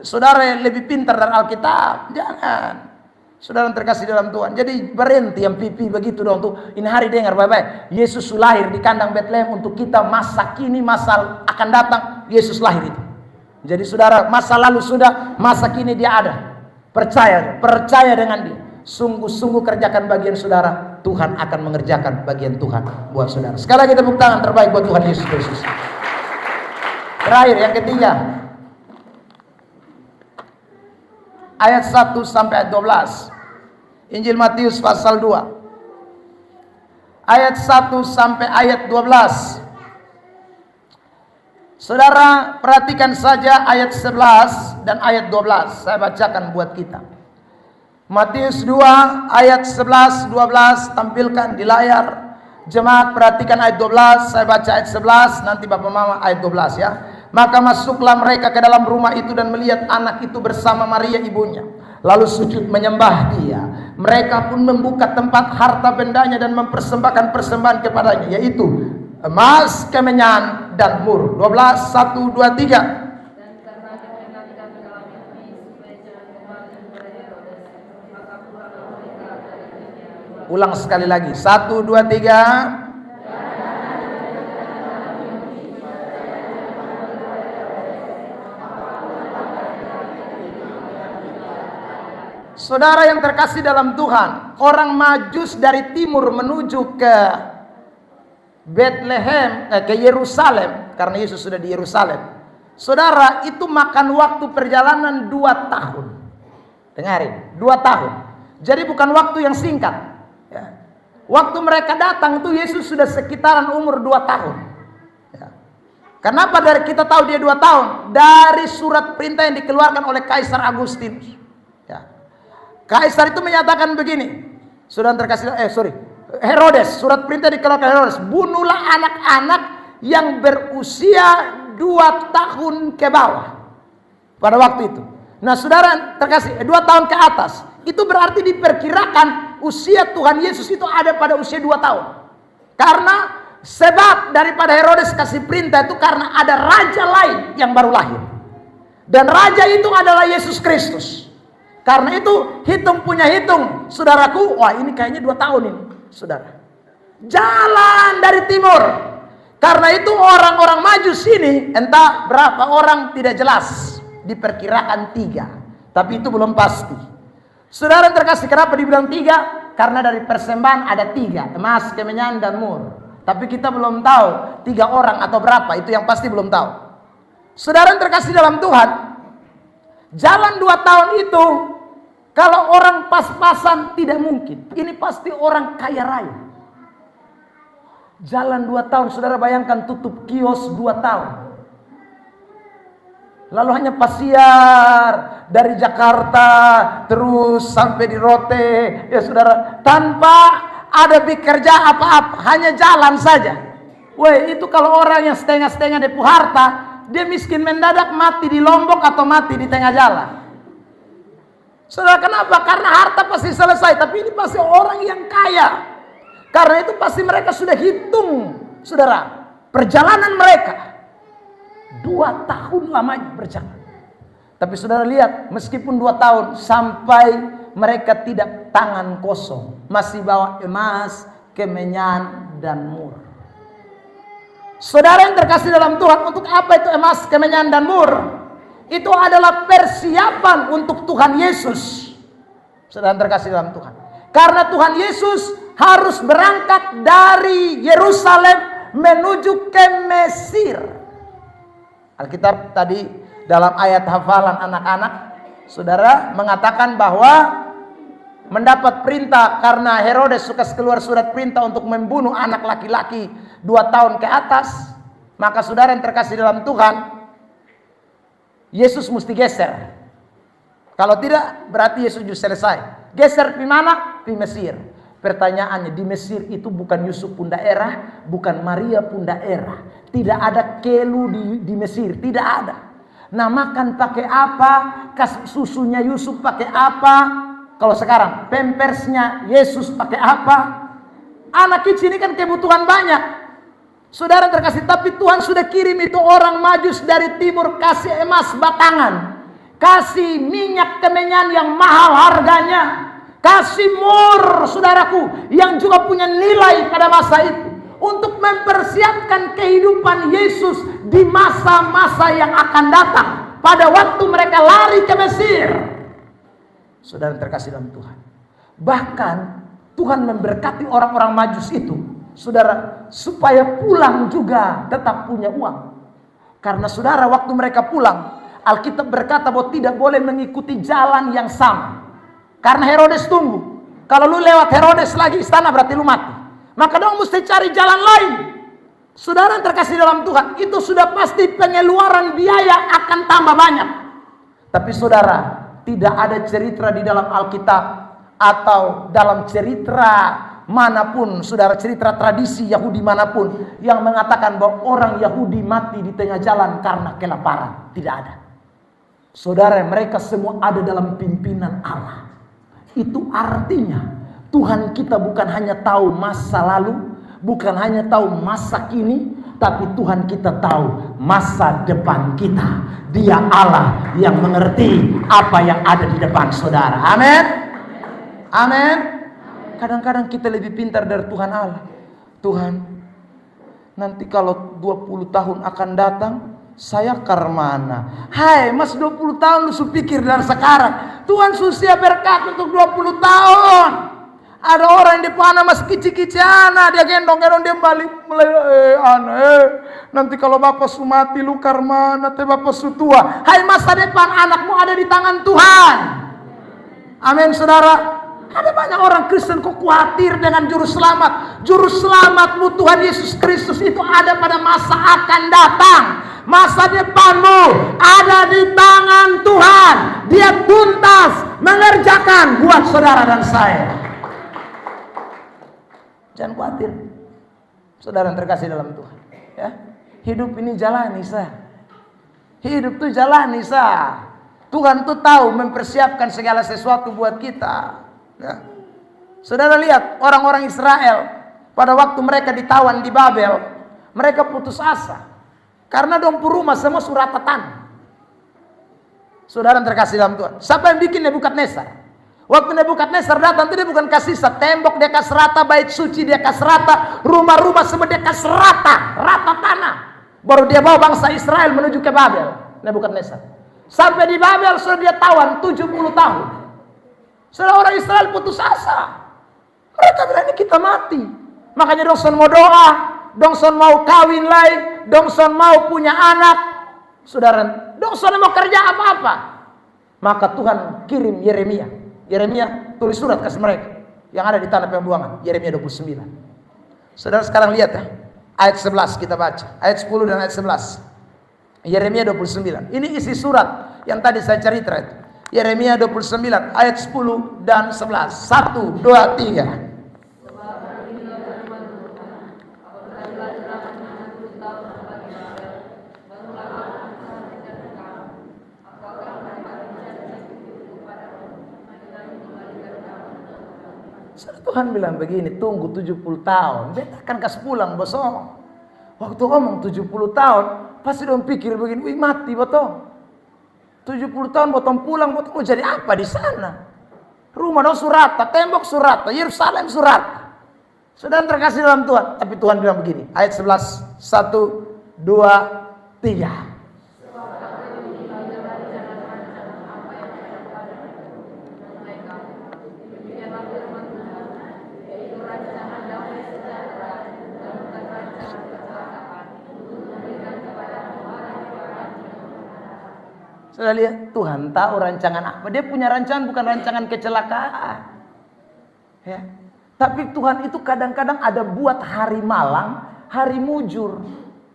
saudara yang lebih pintar dari Alkitab. Jangan. Saudara yang terkasih dalam Tuhan. Jadi berhenti yang pipi begitu dong tuh. Ini hari dengar baik-baik. Yesus lahir di kandang Betlehem untuk kita masa kini, masa akan datang. Yesus lahir itu. Jadi saudara, masa lalu sudah, masa kini dia ada. Percaya dengan dia. Sungguh-sungguh kerjakan bagian saudara. Tuhan akan mengerjakan bagian Tuhan buat saudara. Sekali lagi tepuk tangan terbaik buat Tuhan Yesus Kristus. Terakhir yang ketiga. Ayat 1 sampai ayat 12. Injil Matius pasal 2. Ayat 1 sampai ayat 12. Saudara, perhatikan saja ayat 11 dan ayat 12. Saya bacakan buat kita. Matius 2 ayat 11, 12 tampilkan di layar. Jemaat perhatikan ayat 12, saya baca ayat 11, nanti Bapak Mama ayat 12 ya. Maka masuklah mereka ke dalam rumah itu dan melihat anak itu bersama Maria ibunya. Lalu sujud menyembah dia. Mereka pun membuka tempat harta bendanya dan mempersembahkan persembahan kepadanya, yaitu emas, kemenyan, dan mur. 12, 1, 2, 3. Ulang sekali lagi. 1, 2, 3. Saudara yang terkasih dalam Tuhan, orang Majus dari timur menuju ke Bethlehem, ke Yerusalem, karena Yesus sudah di Yerusalem. Saudara, itu makan waktu perjalanan 2 tahun. Dengarin, 2 tahun. Jadi bukan waktu yang singkat. Ya. Waktu mereka datang itu Yesus sudah sekitaran umur 2 tahun. Ya. Kenapa kita tahu dia 2 tahun? Dari surat perintah yang dikeluarkan oleh Kaisar Agustinus. Ya. Kaisar itu menyatakan begini. Sudah terkasih, Herodes, surat perintah dikeluarkan Herodes, bunuhlah anak-anak yang berusia 2 tahun ke bawah. Pada waktu itu. Nah, saudara terkasih, 2 tahun ke atas. Itu berarti diperkirakan usia Tuhan Yesus itu ada pada usia 2 tahun. Karena sebab daripada Herodes kasih perintah itu karena ada raja lain yang baru lahir. Dan raja itu adalah Yesus Kristus. Karena itu hitung punya hitung, saudaraku, wah ini kayaknya 2 tahun ini, saudara. Jalan dari timur. Karena itu orang-orang Majus ini, entah berapa orang tidak jelas, diperkirakan 3, tapi itu belum pasti. Saudara terkasih, kenapa dibilang 3? Karena dari persembahan ada 3, emas, kemenyan, dan mur. Tapi kita belum tahu 3 orang atau berapa, itu yang pasti belum tahu. Saudara terkasih dalam Tuhan, jalan 2 tahun itu, kalau orang pas-pasan tidak mungkin. Ini pasti orang kaya raya. Jalan 2 tahun, saudara bayangkan tutup kios 2 tahun. Lalu hanya pasiar dari Jakarta terus sampai di Rote, ya saudara, tanpa ada bekerja apa-apa, hanya jalan saja. Weh, itu kalau orang yang setengah-setengah depu harta, dia miskin mendadak, mati di Lombok atau mati di tengah jalan. Saudara, kenapa? Karena harta pasti selesai, tapi ini pasti orang yang kaya. Karena itu pasti mereka sudah hitung, saudara, perjalanan mereka 2 tahun lamanya berjalan. Tapi saudara lihat, meskipun 2 tahun sampai mereka tidak tangan kosong, masih bawa emas, kemenyan, dan mur. Saudara yang terkasih dalam Tuhan, untuk apa itu emas, kemenyan, dan mur? Itu adalah persiapan untuk Tuhan Yesus. Saudara terkasih dalam Tuhan, karena Tuhan Yesus harus berangkat dari Yerusalem menuju ke Mesir. Alkitab tadi dalam ayat hafalan anak-anak, saudara mengatakan bahwa mendapat perintah karena Herodes suka keluar surat perintah untuk membunuh anak laki-laki 2 tahun ke atas. Maka saudara yang terkasih dalam Tuhan, Yesus mesti geser. Kalau tidak, berarti Yesus sudah selesai. Geser di mana? Di Mesir. Pertanyaannya, di Mesir itu bukan Yusuf pun daerah, bukan Maria pun daerah. Tidak ada kelu di Mesir, tidak ada. Nah, makan pakai apa? Susunya Yusuf pakai apa? Kalau sekarang, pampersnya Yesus pakai apa? Anak kecil ini kan kebutuhan banyak. Saudara terkasih, tapi Tuhan sudah kirim itu orang Majus dari timur, kasih emas batangan, kasih minyak kemenyan yang mahal harganya, kasih mur, saudaraku, yang juga punya nilai pada masa itu, untuk mempersiapkan kehidupan Yesus di masa-masa yang akan datang, pada waktu mereka lari ke Mesir. Saudara terkasih dalam Tuhan, bahkan Tuhan memberkati orang-orang Majus itu, saudara, supaya pulang juga tetap punya uang. Karena saudara, waktu mereka pulang, Alkitab berkata bahwa tidak boleh mengikuti jalan yang sama. Karena Herodes tunggu. Kalau lu lewat Herodes lagi istana, berarti lu mati. Maka dong mesti cari jalan lain. Saudara yang terkasih dalam Tuhan, itu sudah pasti pengeluaran biaya akan tambah banyak. Tapi saudara, tidak ada cerita di dalam Alkitab atau dalam cerita manapun, saudara, cerita tradisi Yahudi manapun yang mengatakan bahwa orang Yahudi mati di tengah jalan karena kelaparan. Tidak ada. Saudara, mereka semua ada dalam pimpinan Allah. Itu artinya Tuhan kita bukan hanya tahu masa lalu, bukan hanya tahu masa kini, tapi Tuhan kita tahu masa depan kita. Dia Allah yang mengerti apa yang ada di depan saudara. Amin. Amin. Kadang-kadang kita lebih pintar dari Tuhan Allah. Tuhan, nanti kalau 20 tahun akan datang, saya karmana. Hai, mas 20 tahun lu pikir dari sekarang. Tuhan susia berkat untuk 20 tahun. Ada orang di depan mas kici-kici anak, dia gendong-gendong, dia balik nanti kalau bapak su mati lu karmana, teh bapak su tua. Hai, masa depan anakmu ada di tangan Tuhan. Amin, saudara. Ada banyak orang Kristen kok khawatir dengan juru selamat. Juru selamatmu Tuhan Yesus Kristus itu ada pada masa akan datang. Masa depanmu ada di tangan Tuhan. Dia tuntas mengerjakan buat saudara dan saya. Jangan khawatir, saudara yang terkasih dalam Tuhan. Ya, hidup ini jalani sah. Hidup itu jalani sah. Tuhan tuh tahu mempersiapkan segala sesuatu buat kita. Ya. Saudara lihat orang-orang Israel pada waktu mereka ditawan di Babel, mereka putus asa karena dompu rumah semua suratatan. Saudara yang terkasih dalam Tuhan, siapa yang bikin Nebukadnezar? Waktu Nebukadnezar datang itu dia bukan kasih tembok, dia kasih rata bait suci, dia kasih rata rumah-rumah semua, dia kasih rata tanah. Baru dia bawa bangsa Israel menuju ke Babel. Nebukadnezar sampai di Babel sudah dia tawan 70 tahun. Saudara, orang Israel putus asa. Mereka bilang ini kita mati. Makanya dongson mau doa, dongson mau kawin lagi, dongson mau punya anak. Saudara, dongson mau kerja apa-apa. Maka Tuhan kirim Yeremia. Yeremia tulis surat ke mereka yang ada di tanah pembuangan. Yeremia 29. Saudara sekarang lihat ya, ayat 11 kita baca. Ayat 10 dan ayat 11. Yeremia 29. Ini isi surat yang tadi saya cerita itu. Yeremia 29 ayat 10 dan 11. 1, 2, 3. Tuhan bilang begini, tunggu 70 tahun. Beta akan kasih pulang bosong. Waktu ngomong 70 tahun, pasti dong pikir begini, wih mati botong. 70 tahun botong pulang, botong mau jadi apa di sana? Rumah dong surata, tembok surata, Yerusalem surata. Saudara terkasih dalam Tuhan. Tapi Tuhan bilang begini, ayat 11, 1, 2, 3. Saya lihat Tuhan tahu rancangan apa. Dia punya rancangan bukan rancangan kecelakaan. Ya. Tapi Tuhan itu kadang-kadang ada buat hari malang, hari mujur.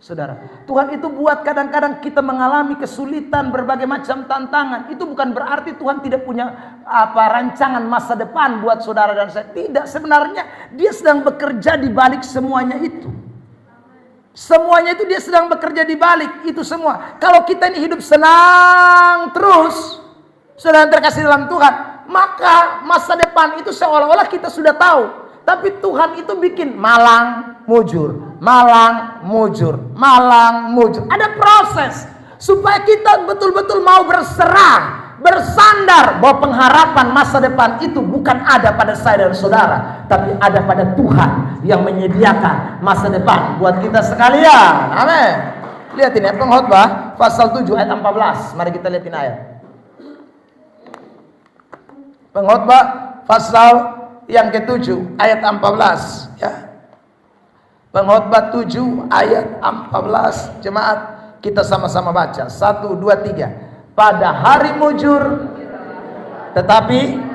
Saudara, Tuhan itu buat kadang-kadang kita mengalami kesulitan, berbagai macam tantangan. Itu bukan berarti Tuhan tidak punya rancangan masa depan buat saudara dan saya. Tidak, sebenarnya Dia sedang bekerja di balik semuanya itu. Semuanya itu Dia sedang bekerja di balik itu semua. Kalau kita ini hidup senang terus, saudara terkasih dalam Tuhan, maka masa depan itu seolah-olah kita sudah tahu. Tapi Tuhan itu bikin malang mujur, malang mujur, malang mujur. Ada proses supaya kita betul-betul mau berserah, bersandar bahwa pengharapan masa depan itu bukan ada pada saya dan saudara, tapi ada pada Tuhan yang menyediakan masa depan buat kita sekalian. Amin. Lihat ini Pengkhotbah pasal 7 ayat 14. Mari kita lihat ini ayat. Pengkhotbah pasal yang ke-7 ayat 14 ya. Pengkhotbah 7 ayat 14. Jemaat kita sama-sama baca. 1, 2, 3. Pada hari mujur tetapi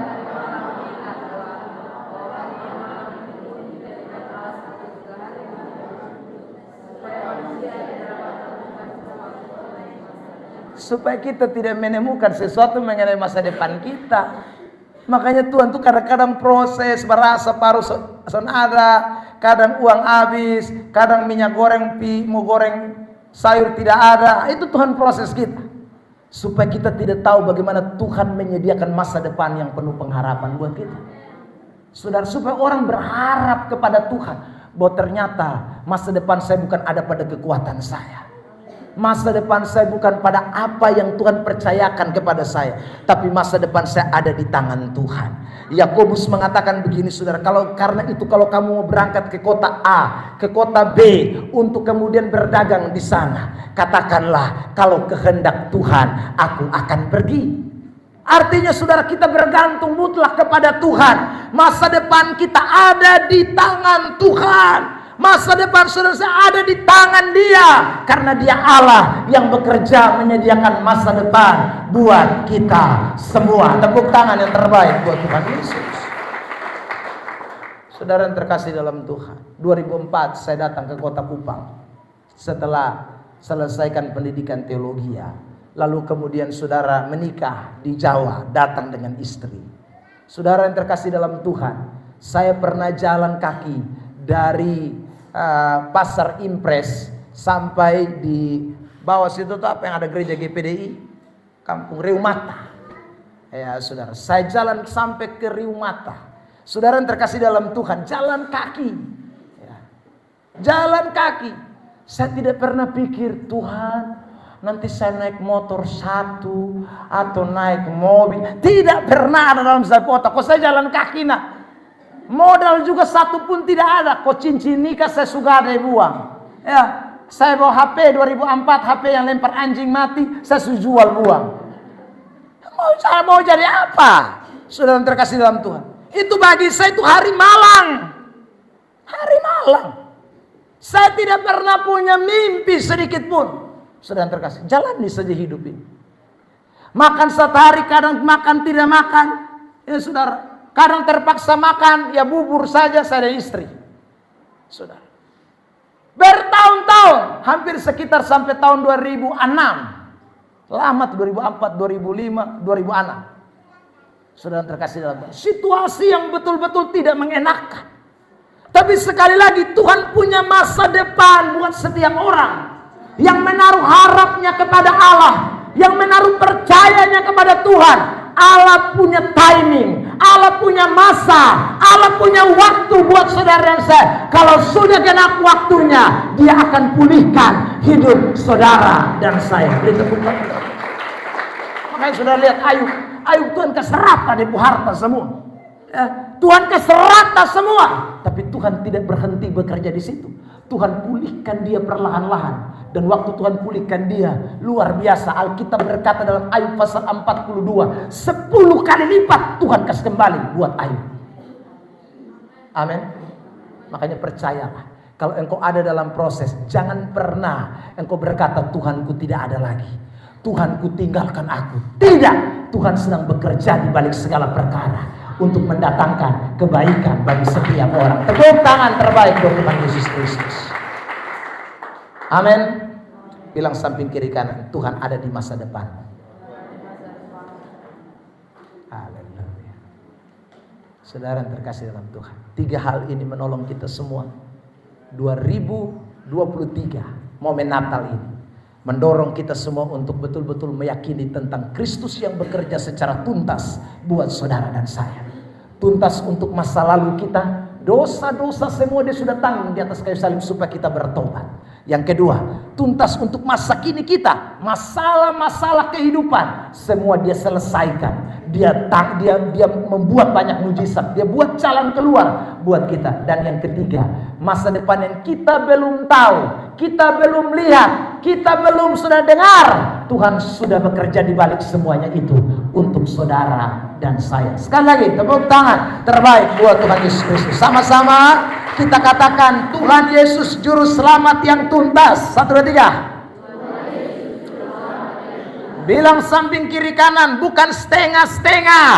supaya kita tidak menemukan sesuatu mengenai masa depan kita. Makanya Tuhan tuh kadang-kadang proses, berasa paruh son ada, kadang uang habis, kadang minyak goreng mau goreng sayur tidak ada. Itu Tuhan proses kita, supaya kita tidak tahu bagaimana Tuhan menyediakan masa depan yang penuh pengharapan buat kita. Saudara, supaya orang berharap kepada Tuhan bahwa ternyata masa depan saya bukan ada pada kekuatan saya. Masa depan saya bukan pada apa yang Tuhan percayakan kepada saya, tapi masa depan saya ada di tangan Tuhan. Yakobus mengatakan begini, saudara, karena itu kalau kamu mau berangkat ke kota A, ke kota B untuk kemudian berdagang di sana, katakanlah kalau kehendak Tuhan aku akan pergi. Artinya saudara, kita bergantung mutlak kepada Tuhan. Masa depan kita ada di tangan Tuhan. Masa depan saudara ada di tangan Dia, karena Dia Allah yang bekerja menyediakan masa depan buat kita semua. Tepuk tangan yang terbaik buat Tuhan Yesus. Saudara yang terkasih dalam Tuhan, 2004 saya datang ke kota Kupang setelah selesaikan pendidikan teologi. Lalu kemudian saudara menikah di Jawa, datang dengan istri. Saudara yang terkasih dalam Tuhan, saya pernah jalan kaki dari Pasar Impres sampai di bawah situ tuh apa yang ada gereja GPDI, Kampung Riumata. Ya saudara, saya jalan sampai ke Riumata. Saudara yang terkasih dalam Tuhan, jalan kaki. Ya. Jalan kaki. Saya tidak pernah pikir, Tuhan, nanti saya naik motor satu atau naik mobil. Tidak pernah ada dalam saya otak. Kok saya jalan kaki nak? Modal juga satu pun tidak ada. Kok cincin nikah saya sudah ada buang. Ya, saya bawa HP 2004, HP yang lempar anjing mati, saya jual buang. Saya mau jadi apa? Saudara yang terkasih dalam Tuhan, itu bagi saya itu hari malang. Hari malang. Saya tidak pernah punya mimpi sedikit pun. Saudara yang terkasih, jalani saja hidup ini. Makan satu hari, kadang makan tidak makan. Ya saudara, kadang terpaksa makan, ya bubur saja saya dan istri. Saudara, bertahun-tahun, hampir sekitar sampai tahun 2006. Lama tuh, 2004, 2005, 2006. Saudara terkasih dalam Tuhan, situasi yang betul-betul tidak mengenakan. Tapi sekali lagi Tuhan punya masa depan buat setiap orang yang menaruh harapnya kepada Allah, yang menaruh percayanya kepada Tuhan. Allah punya timing, Allah punya masa, Allah punya waktu buat saudara dan saya. Kalau sudah genap waktunya, Dia akan pulihkan hidup saudara dan saya. Beri tepuk tangan. Makanya saudara lihat Ayub Tuhan keserata di harta semua. Tuhan keserata semua, tapi Tuhan tidak berhenti bekerja di situ. Tuhan pulihkan dia perlahan-lahan. Dan waktu Tuhan pulihkan dia, luar biasa. Alkitab berkata dalam Ayub pasal 42, 10 kali lipat Tuhan kasih kembali buat Ayub. Amin. Makanya percayalah, kalau engkau ada dalam proses, jangan pernah engkau berkata, Tuhanku tidak ada lagi, Tuhanku tinggalkan aku. Tidak, Tuhan sedang bekerja di balik segala perkara untuk mendatangkan kebaikan bagi setiap orang. Tepuk tangan terbaik buat Tuhan Yesus Kristus. Amin. Bilang samping kiri kanan, Tuhan ada di masa depan. Haleluya. Saudara yang terkasih dalam Tuhan, 3 hal ini menolong kita semua. 2023, momen Natal ini mendorong kita semua untuk betul-betul meyakini tentang Kristus yang bekerja secara tuntas buat saudara dan saya. Tuntas untuk masa lalu kita, dosa-dosa semua Dia sudah tanggung di atas kayu salib supaya kita bertobat. Yang kedua, tuntas untuk masa kini kita, masalah-masalah kehidupan semua Dia selesaikan. Dia membuat banyak mujizat, Dia buat jalan keluar buat kita. Dan yang ketiga, masa depan yang kita belum tahu, kita belum lihat, kita belum sudah dengar, Tuhan sudah bekerja di balik semuanya itu untuk saudara dan saya. Sekali lagi, tepuk tangan terbaik buat Tuhan Yesus Kristus. Sama-sama kita katakan, Tuhan Yesus juru selamat yang tuntas. 1, 2, 3. Bilang samping kiri kanan, bukan setengah-setengah.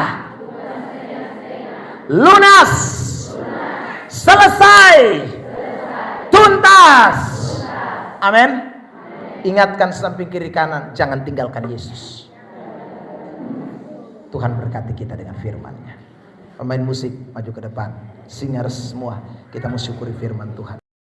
Lunas. Selesai. Tuntas. Amin. Ingatkan samping kiri kanan, jangan tinggalkan Yesus. Tuhan berkati kita dengan firman-Nya. Pemain musik maju ke depan. Singers semua, kita mau syukuri firman Tuhan.